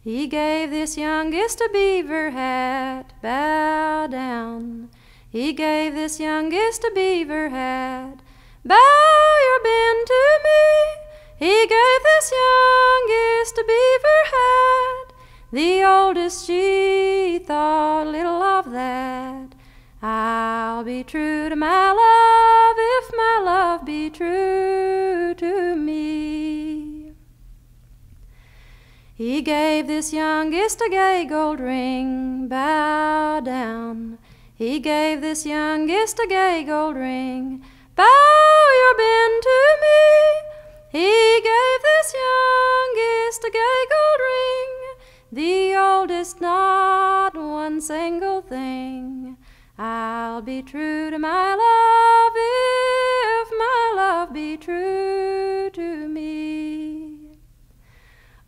He gave this youngest a beaver hat, bow down. He gave this youngest a beaver hat, bow your bin to me. He gave this youngest a beaver hat. The oldest she thought little of that. I'll be true to my love if my love be true to me. He gave this youngest a gay gold ring, bow down. He gave this youngest a gay gold ring, bow your bin to me. He gave this youngest a gay gold ring, the oldest not one single thing. I'll be true to my love if my love be true to me.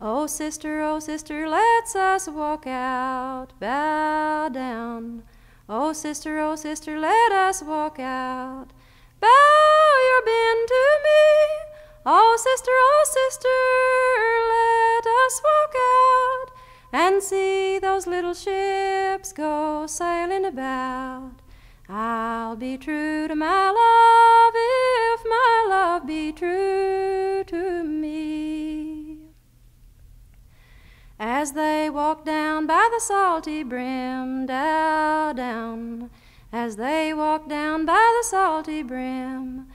Oh sister, let's us walk out, bow down. Oh sister, let us walk out, bow your bin to me. Oh sister, let us walk out and see those little ships go sailing about. I'll be true to my love if my love be true to me. As they walked down by the salty brim, down, as they walked down by the salty brim,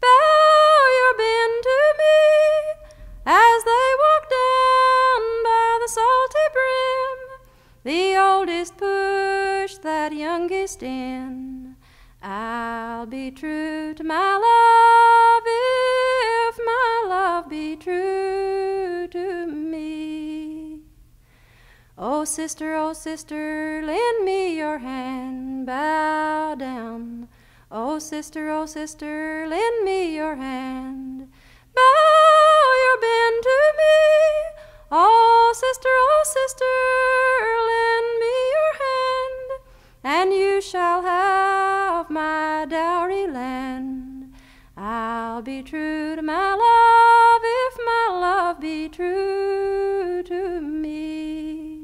bow your bin to me. As they walked down by the salty brim, the oldest pushed that youngest in. I'll be true to my love if my love be true to me. Oh sister, lend me your hand, bow down. Oh sister, lend me your hand, bow your bin to me. Oh sister, lend me your hand, and you shall have my dowry land. I'll be true to my love if my love be true to me.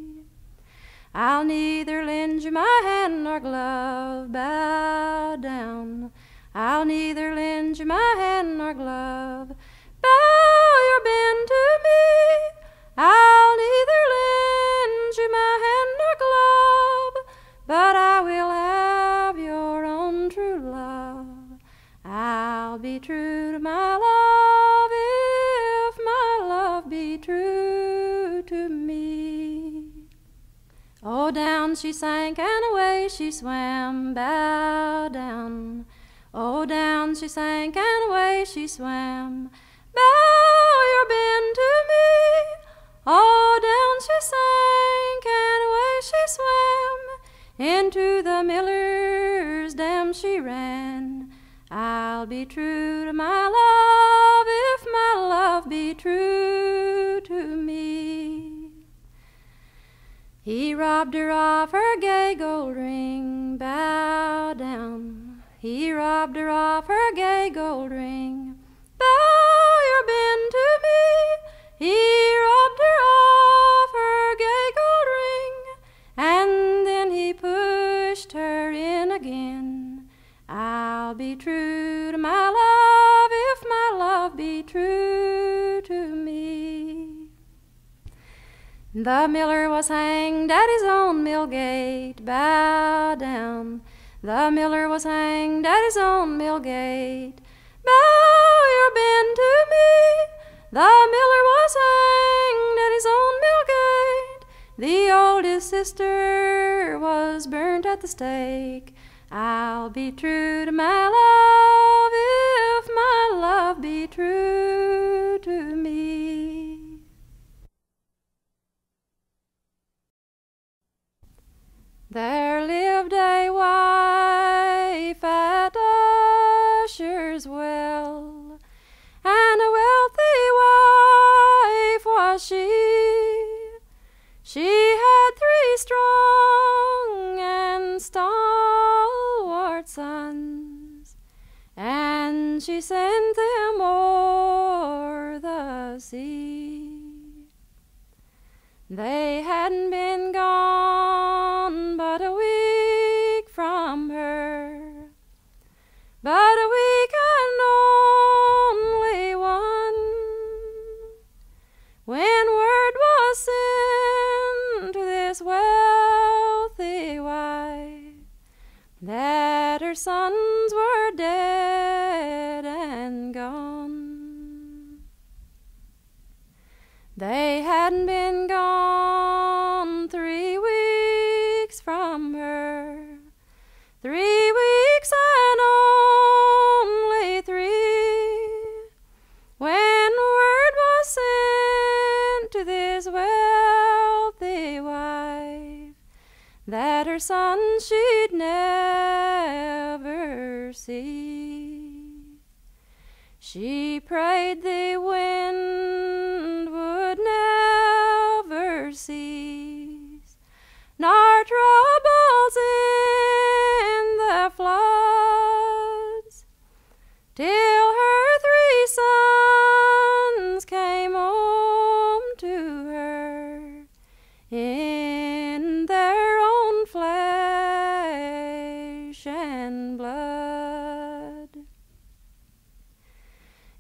I'll neither lend you my hand nor glove, bow down. I'll neither lend you my hand nor glove, bow your bin to me. I'll neither lend you my hand nor glove, but I will have your own true love. I'll be true to my love if my love be true to me. Oh, down she sank and away she swam, bow down. Oh, down she sank and away she swam, bow your bin to me. Oh, down she sank and away she swam, into the miller's dam she ran. I'll be true to my love if my love be true to me. He robbed her of her gay gold ring, bow down. He robbed her of her gay gold ring, bow your bin to me. He robbed her of her gay gold ring, and then he pushed her in again. I'll be true to my love if my love be true to me. The miller was hanged at his own mill gate, bow down. The miller was hanged at his own mill gate, bow your bin to me. The miller was hanged sister was burnt at the stake, I'll be true to my love if my love be true to me. There lived a wife at Usher's Well, and a wealthy wife was she. She had 3 strong and stalwart sons, and she sent them o'er the sea. They hadn't been gone but a week from her, but a week and only one, when word was sent to this wealthy wife that her sons were dead and gone. They hadn't been gone 3 weeks from her, 3 weeks and only 3, when word was sent to this wealthy wife that her son she'd never see. She prayed the wind would never cease, nor troubles in the floods, till her 3 sons came home to her in their own flesh and blood.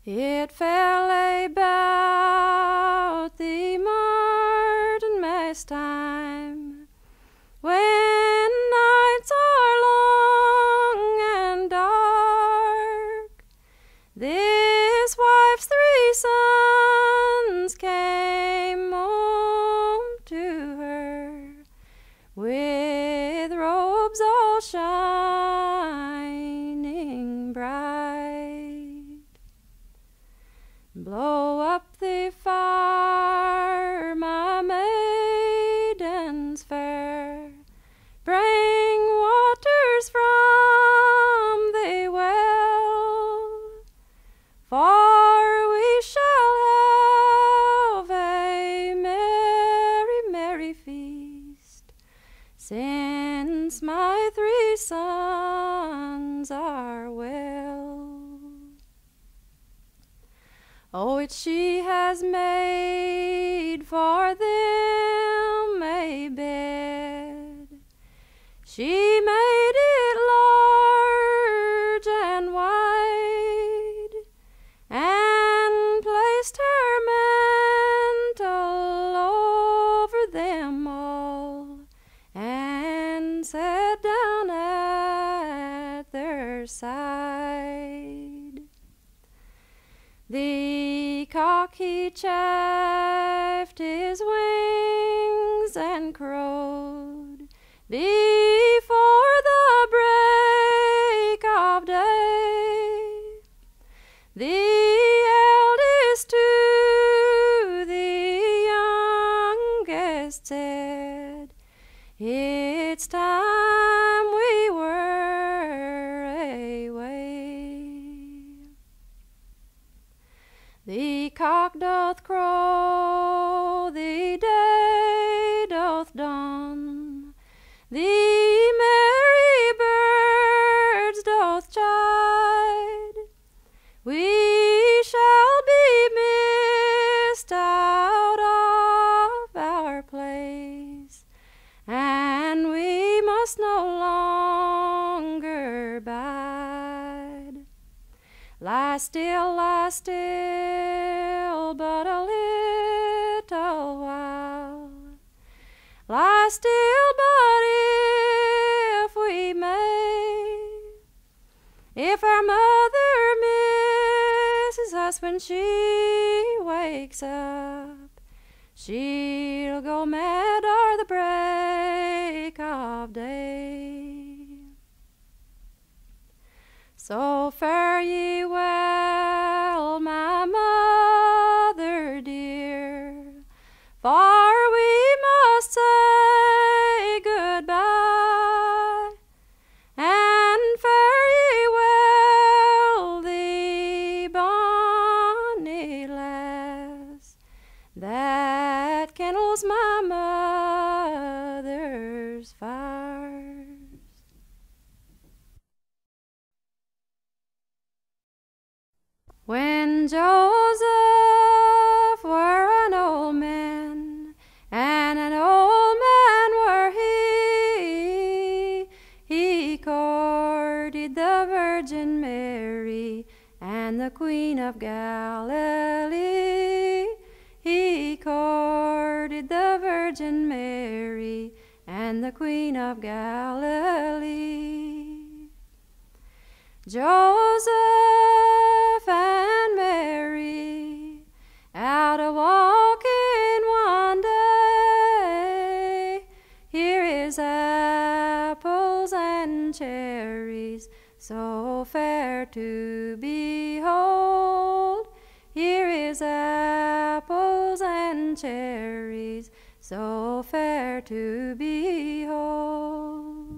It fell about the Martinmas time, when nights are long and dark. This wife's 3 sons came home to her with robes all shining bright. Blow up the fire, my maidens fair, bring waters from the well, for we shall have a merry, merry feast, since my 3 sons are well. Oh, it she has made for them a bed. She made it large and wide, and placed her mantle over them all, and sat down at their side. The cock he chafed his wings and crowed before the break of day. The eldest to the youngest said, "It's time we were away." The cock doth crow, the day doth dawn, the merry birds doth chide. We shall be missed out of our place, and we must no longer bide. Lie still, but a little while. Lie still, but if we may, if our mother misses us when she wakes up, she'll go mad o'er the break of day. So fare ye well, my mother dear, for we must say goodbye. And fare ye well, thee bonny lass, that kindles my mother's fires. When Joseph were an old man, and an old man were he courted the Virgin Mary and the Queen of Galilee. He courted the Virgin Mary and the Queen of Galilee. Joseph and Mary out a walking one day. Here is apples and cherries, so fair to behold. Here is apples and cherries, so fair to behold.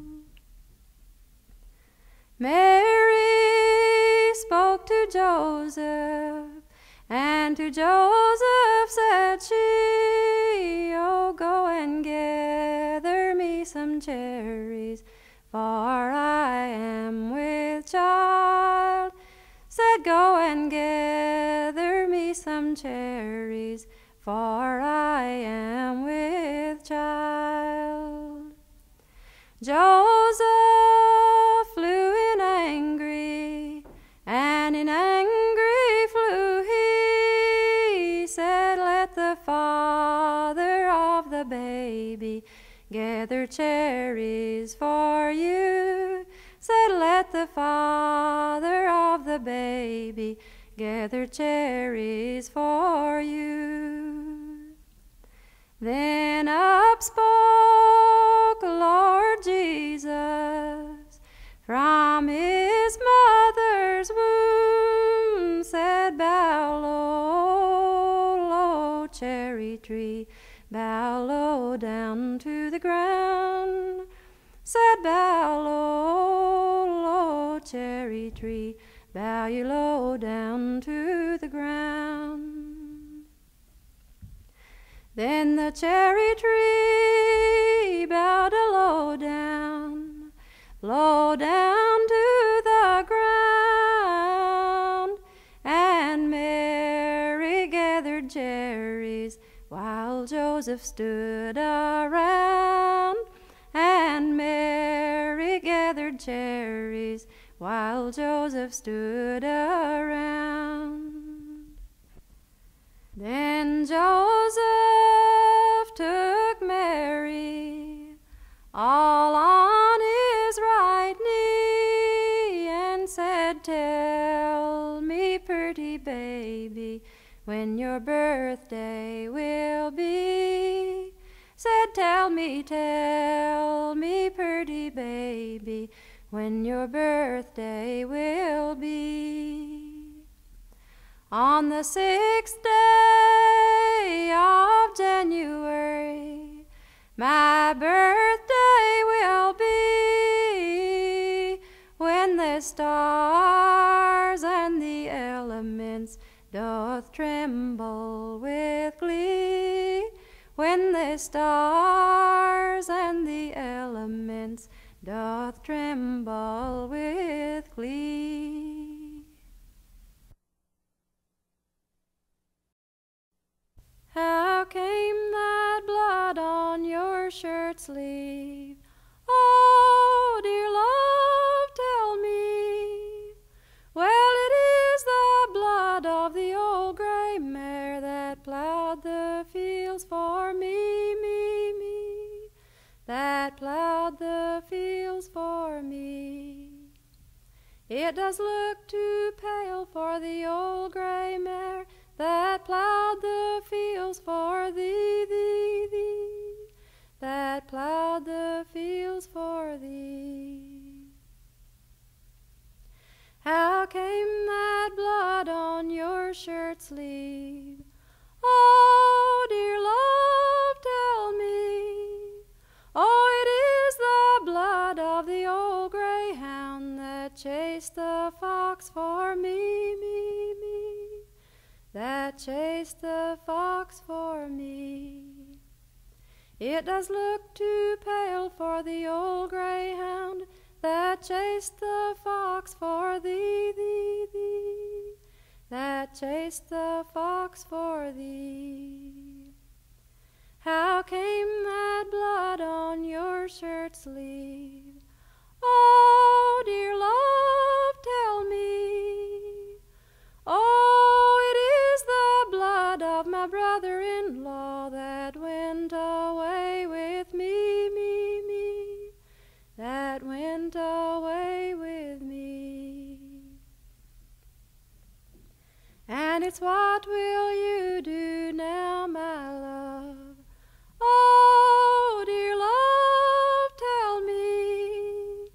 Mary spoke to Joseph, and to Joseph said she, "Oh, go and gather me some cherries, for I am with child." Said, "Go and gather me some cherries, for I am with child." Joseph flew in angry, and in angry flew he. Said, "Let the father of the baby gather cherries for you." Said, "Let the father of the baby gather cherries for you." Then up spoke Lord Jesus from his mother's womb. Said, "Bow low, low, cherry tree, bow low down to the ground." Said, "Bow low, low, cherry tree, bow you low down to the ground." Then the cherry tree bowed low down to the ground, and Mary gathered cherries while Joseph stood around. And Mary gathered cherries while Joseph stood around. Then Joseph took Mary all on his right knee and said, "Tell me, pretty baby, when your birthday will be." Said, tell me, pretty baby, when your birthday will be." On the 6th day of January, my birthday will be, when the stars and the elements doth tremble with glee. When the stars and the elements doth tremble with glee. How came that blood on your shirt sleeve? Oh, dear love, tell me. Well, it is the blood of the old gray mare that plowed the fields for me, that plowed the fields for me. It does look too pale for the old gray mare that plowed the fields for thee. came that blood on your shirt sleeve? Oh, dear love, tell me. Oh, it is the blood of the old greyhound that chased the fox for me, that chased the fox for me. It does look too pale for the old greyhound that chased the fox for thee, that chased the fox for thee. How came that blood on your shirt sleeve? Oh, dear love, tell me. Oh, it is the blood of my brother-in-law that went away with me, that went away with me. And it's what will you do now, my love? Oh, dear love, tell me.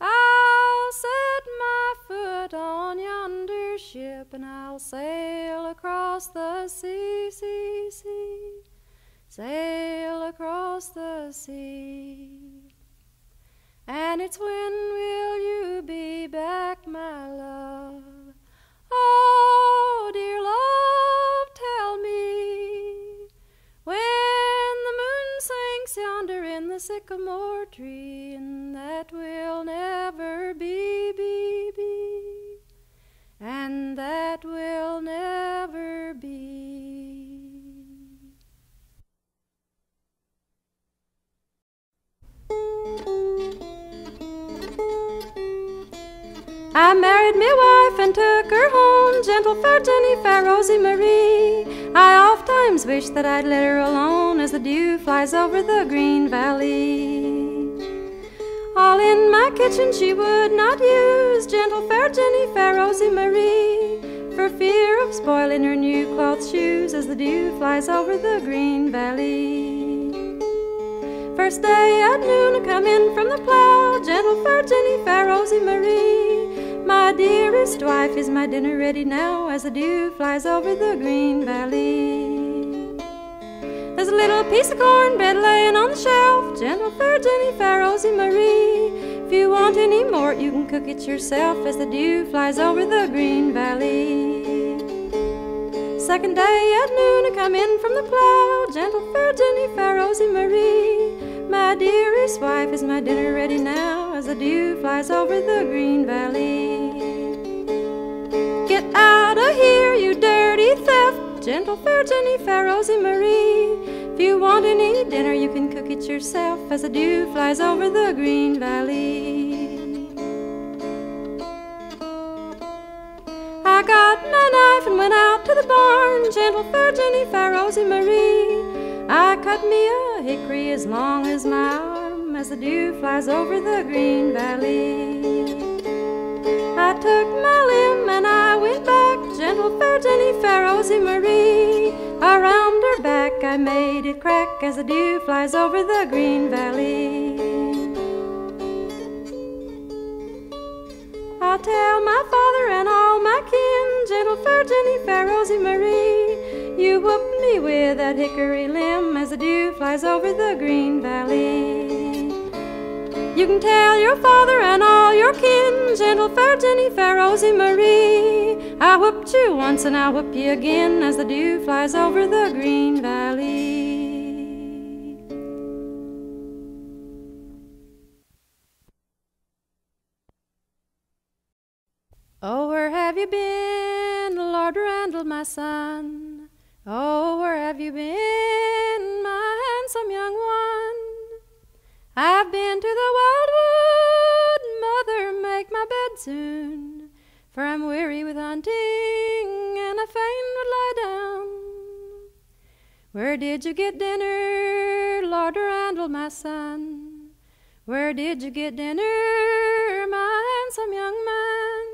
I'll set my foot on yonder ship, and I'll sail across the sea, sail across the sea. And it's when will you be back, my love? Oh, dear love, tell me. When the moon sinks yonder in the sycamore tree, and that will never be, and that will never be. I married me wife and took her home, gentle, fair Jenny, fair Rosie Marie. I oft times wish that I'd let her alone as the dew flies over the green valley. All in my kitchen she would not use, gentle, fair Jenny, fair Rosie Marie, for fear of spoiling her new cloth shoes as the dew flies over the green valley. First day at noon I come in from the plow, gentle, fair Jenny, fair Rosie Marie. My dearest wife, is my dinner ready now as the dew flies over the green valley? There's a little piece of cornbread laying on the shelf, gentle, fair Jenny, fair Rosie Marie. If you want any more, you can cook it yourself as the dew flies over the green valley. Second day at noon I come in from the plow, gentle, fair Jenny, fair Rosie Marie. My dearest wife, is my dinner ready now as the dew flies over the green valley? Get out of here, you dirty theft, gentle, fair Jenny, fair Rosie Marie. If you want any dinner, you can cook it yourself as the dew flies over the green valley. I got my knife and went out to the barn, gentle, fair Jenny, fair Rosie Marie. I cut me a hickory as long as my arm as the dew flies over the green valley. I took my limb and I went back, gentle, fair Jenny, fair Rosie Marie. Around her back I made it crack as the dew flies over the green valley. I'll tell my father and all my kin, gentle, fair Jenny, fair Rosie Marie. You whooped me with that hickory limb as the dew flies over the green valley. You can tell your father and all your kin, gentle, fair Jenny, fair Rosie Marie. I whooped you once and I'll whoop you again as the dew flies over the green valley. Oh, where have you been, Lord Randall, my son? Oh, where have you been, my handsome young one? I've been to the wildwood, mother, make my bed soon, for I'm weary with hunting, and I fain would lie down. Where did you get dinner, Lord Randall, my son? Where did you get dinner, my handsome young man?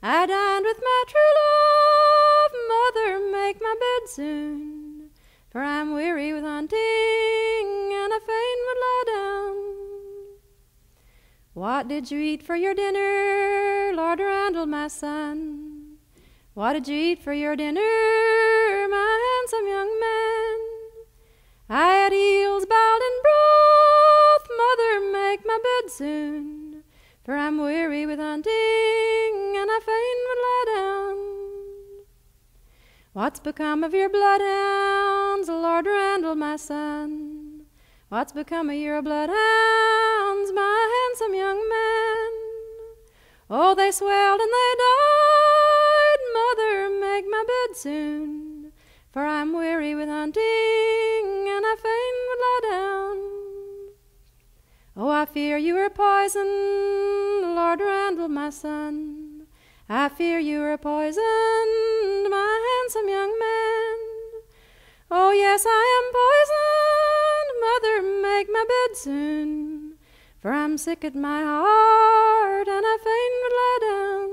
I dined with my true love, mother, make my bed soon, for I'm weary with hunting, and I fain would lie down. What did you eat for your dinner, Lord Randall, my son. What did you eat for your dinner, my handsome young man? I had eels boiled in broth. Mother, make my bed soon, for I'm weary with hunting, and I fain would lie down. What's become of your bloodhounds, Lord Randall, my son? What's become of your bloodhounds, my handsome young man? Oh, they swelled and they died. Mother, make my bed soon, for I'm weary with hunting, and I fain would lie down. Oh, I fear you are poisoned, Lord Randall, my son. I fear you are poisoned, my handsome young man. Oh, yes, I am poisoned. Mother, make my bed soon, for I'm sick at my heart, and I fain would lie down.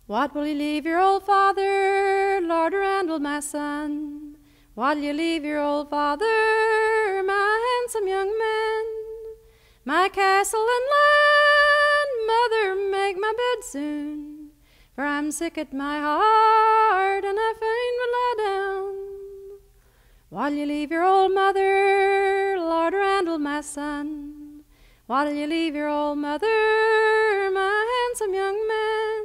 What will you leave your old father, Lord Randall, my son? What'll you leave your old father, my handsome young man? My castle and land, mother, make my bed soon, for I'm sick at my heart, and I fain would lie down. What'll you leave your old mother, Lord Randall, my son? What'll you leave your old mother, my handsome young man?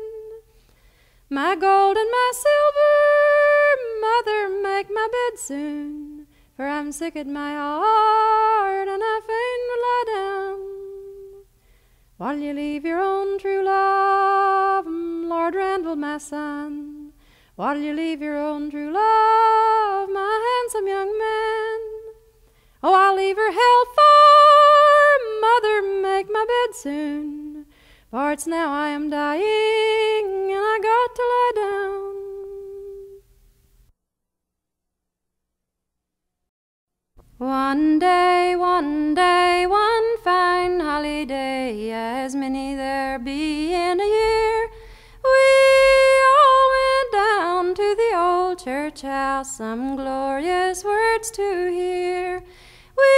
My gold and my silver, mother, make my bed soon, for I'm sick at my heart, and I fain would lie down. What'll you leave your own true love, Lord Randall, my son? What'll you leave your own true love, my handsome young man? Oh, I'll leave her hellfire, mother, make my bed soon, for it's now I am dying, and I got to lie down. One day, one fine holiday, as many there be in a year, we all went down to the old church house, some glorious words to hear. We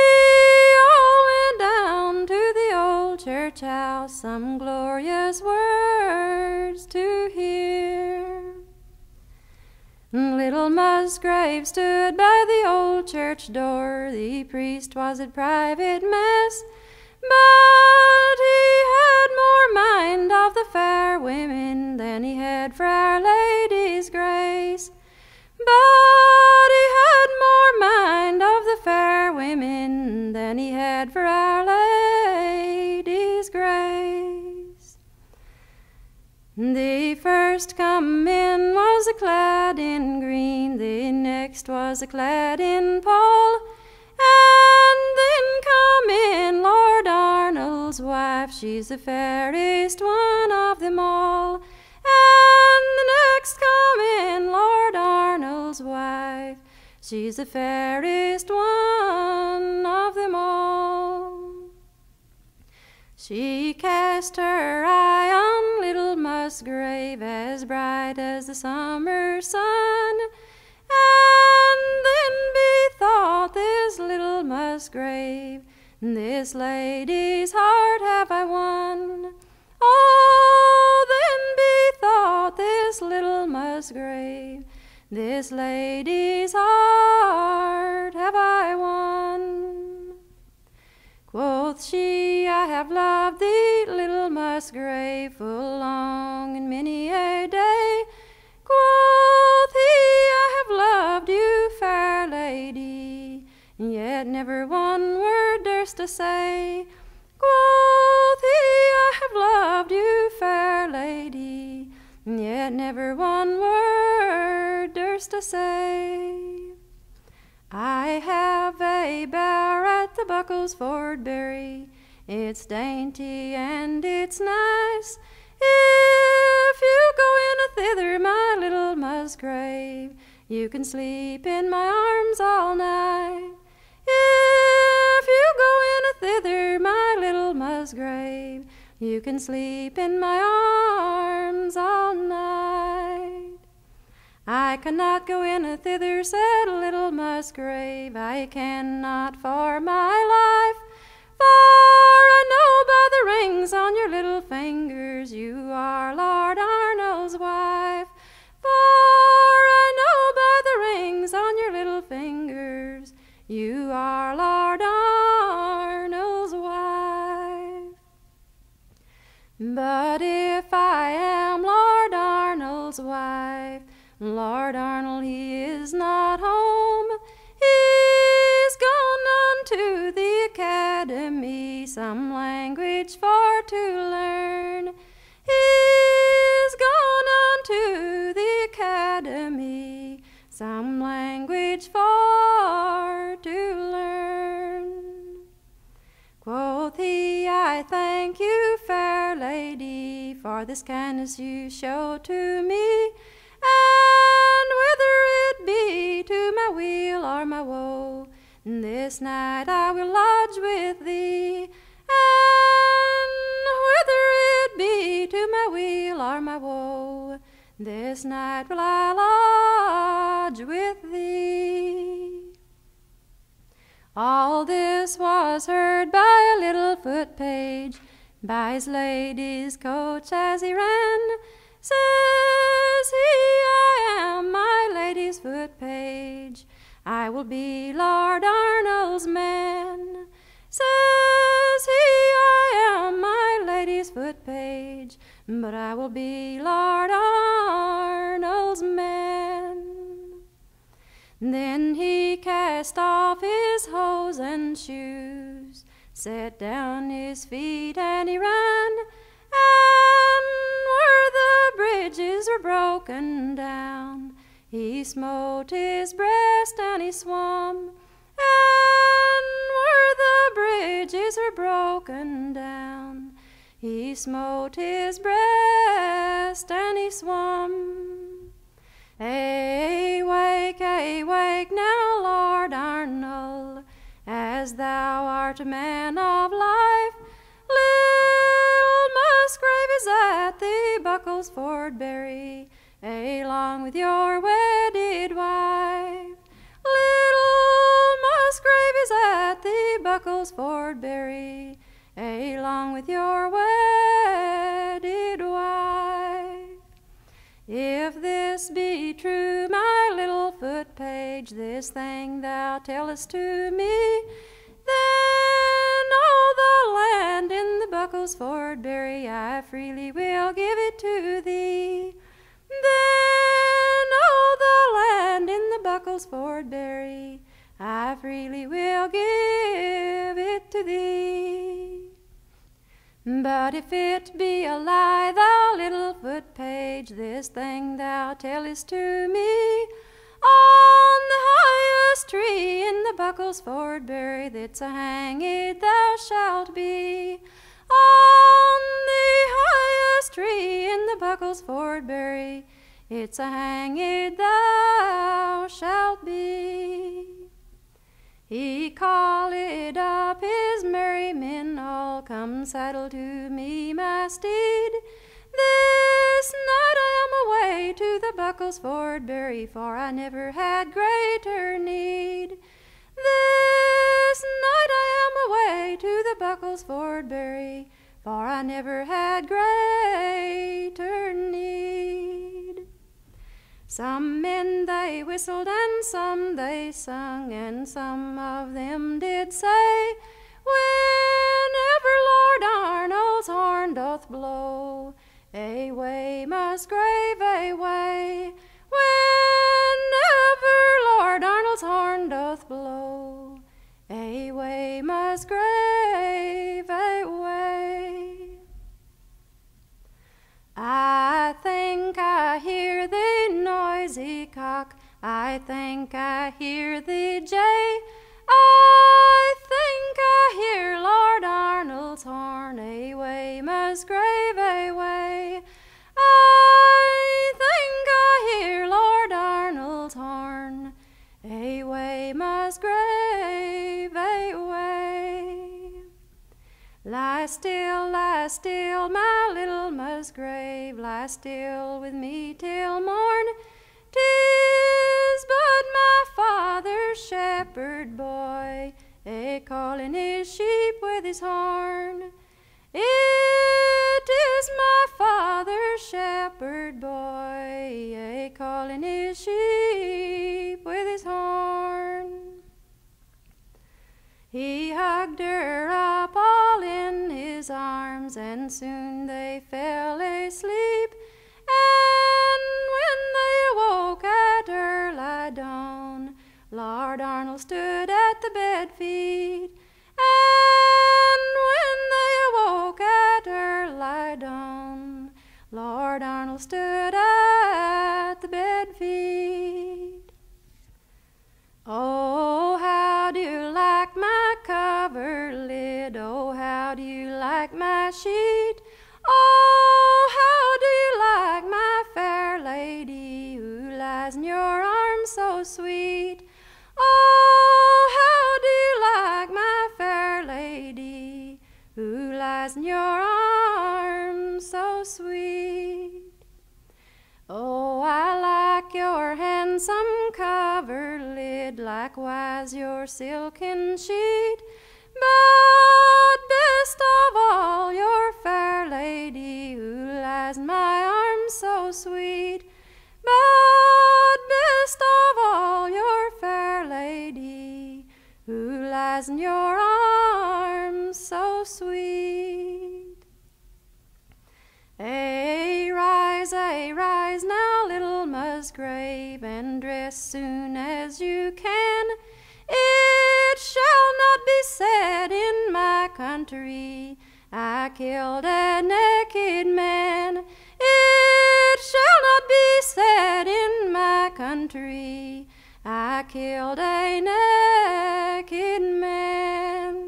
all went down to the old church house, some glorious words to hear. Little Musgrave stood by the old church door. The priest was at private mass, but he had more mind of the fair women than he had for Our Lady's grace. But he had more mind of the fair women than he had for Our Lady's grace. The first come in was a-clad in green, the next was a-clad in pall, and then come in Lord Arnold's wife, she's the fairest one of them all. And the next come in Lord Arnold's wife, she's the fairest one of them all. She cast her eye on little Musgrave, as bright as the summer sun, and then bethought this little Musgrave, this lady's heart have I won. Oh, then bethought this little Musgrave, this lady's heart have I won. Quoth she, I have loved thee, little Musgrave, full long and many a day. Quoth he, I have loved you, fair lady, yet never one word durst to say. Quoth he, I have loved you, fair lady, yet never one word durst to say. I have a bower at the Bucklesford Berry, it's dainty and it's nice. If you go in thither, my little Musgrave, you can sleep in my arms all night. If you go in thither, my little Musgrave, you can sleep in my arms all night. I cannot go in thither, said little Musgrave, I cannot for my life, for I know by the rings on your little fingers, you are Lord Arnold's wife. For I know by the rings on your little fingers, you are Lord Arnold's wife. But if I am Lord Arnold's wife, Lord Arnold, he is not home. He's gone unto the academy, some language for to learn. He's gone unto the academy, some language for to learn. Quoth he, I thank you, fair lady, for this kindness you show to me, and whether it be to my weal or my woe, this night I will lodge with thee. And whether it be to my weal or my woe, this night will I lodge with thee. All this was heard by a little foot page, by his lady's coach as he ran. Says he, I am my lady's foot page, I will be Lord Arnold's man. Says he, I am my lady's foot page, but I will be Lord Arnold's man. Then he cast off his hose and shoes, set down his feet, and he ran. And where the bridges were broken down, he smote his breast and he swum. And where the bridges were broken down, he smote his breast and he swum. Awake now, Lord Arnold, as thou art a man of life. Little Musgrave is at the Bucklesford Berry, along with your wedded wife. Little Musgrave is at the Bucklesford Berry, along with your wedded wife. If this be true, my little foot page, this thing thou tellest to me, then all the land in the Bucklesford Berry I freely will give it to thee. Then all the land in the Bucklesford Berry I freely will give it to thee. But if it be a lie, thou little foot page, this thing thou tellest to me, on the highest tree in the Bucklesford Berry, that's a hanged thou shalt be. On the highest tree in the Bucklesford Berry, it's a hanged thou shalt be. He called up his merry men all, come saddle to me my steed. This night I am away to the Bucklesford Berry, for I never had greater need. This night I am away to the Bucklesford Berry, for I never had greater need. Some men they whistled and some they sung, and some of them did say, whenever Lord Arnold's horn doth blow, away Musgrave, away. Whenever Lord Arnold's horn doth blow, away Musgrave, away. I think I hear the noisy cock, I think I hear the jay, I think I hear Lord Arnold's horn, away Musgrave, away. I think I hear Lord Arnold's horn, away Musgrave, away. Lie still, my little Musgrave, lie still with me till morn. 'Tis but my father's shepherd boy, a-calling his sheep with his horn. calling his sheep with his horn. He hugged her up all in his arms, and soon they fell asleep. And when they awoke at early dawn, Lord Arnold stood at the bed feet. And when they awoke at early dawn, Lord Arnold stood at the bed feet. Oh, how do you like my coverlid? Oh, how do you like my sheet? Oh, how do you like my fair lady who lies in your arms so sweet? Oh, how do you like my fair lady who lies in your arms so sweet? Oh, I like your handsome coverlid, likewise your silken sheet, but best of all your fair lady who lies in my arms so sweet. But best of all your fair lady who lies in your arms so sweet. Arise now, little Musgrave, and dress soon as you can. It shall not be said in my country I killed a naked man. It shall not be said in my country I killed a naked man.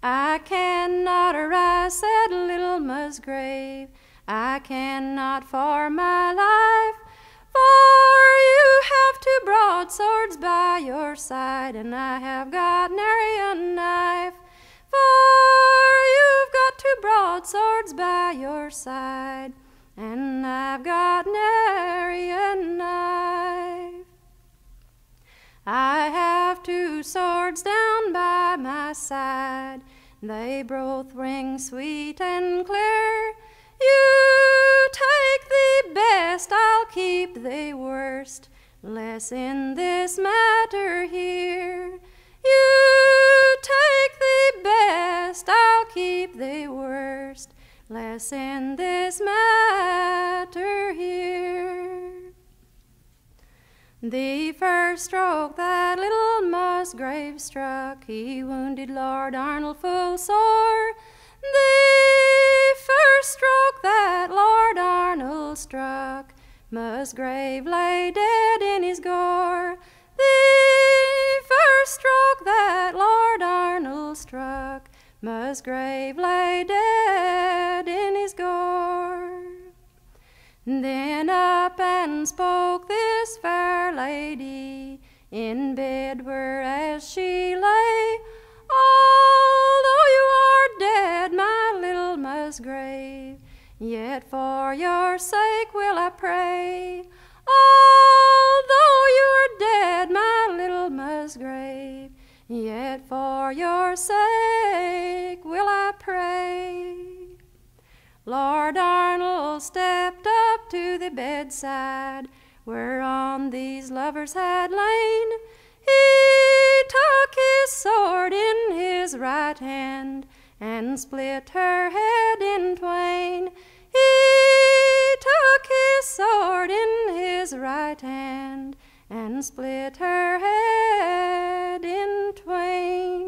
I cannot arise, said little Musgrave, I cannot for my life, for you have two broadswords by your side, and I have got nary a knife. For you've got two broadswords by your side, and I've got nary a knife. I have two swords down by my side, they both ring sweet and clear. You take the best, I'll keep the worst, less in this matter here. You take the best, I'll keep the worst, less in this matter here. The first stroke that little Musgrave struck, he wounded Lord Arnold full sore. The first stroke that Lord Arnold struck, Musgrave lay dead in his gore. The first stroke that Lord Arnold struck, Musgrave lay dead in his gore. Then up and spoke this fair lady, in bed whereas she lay. Although you are dead, my little Musgrave, yet for your sake will I pray. Although you are dead, my little Musgrave, yet for your sake will I pray. Lord Arnold stepped up to the bedside, whereon these lovers had lain. He took his sword in his right hand, and split her head in twain. He took his sword in his right hand, and split her head in twain.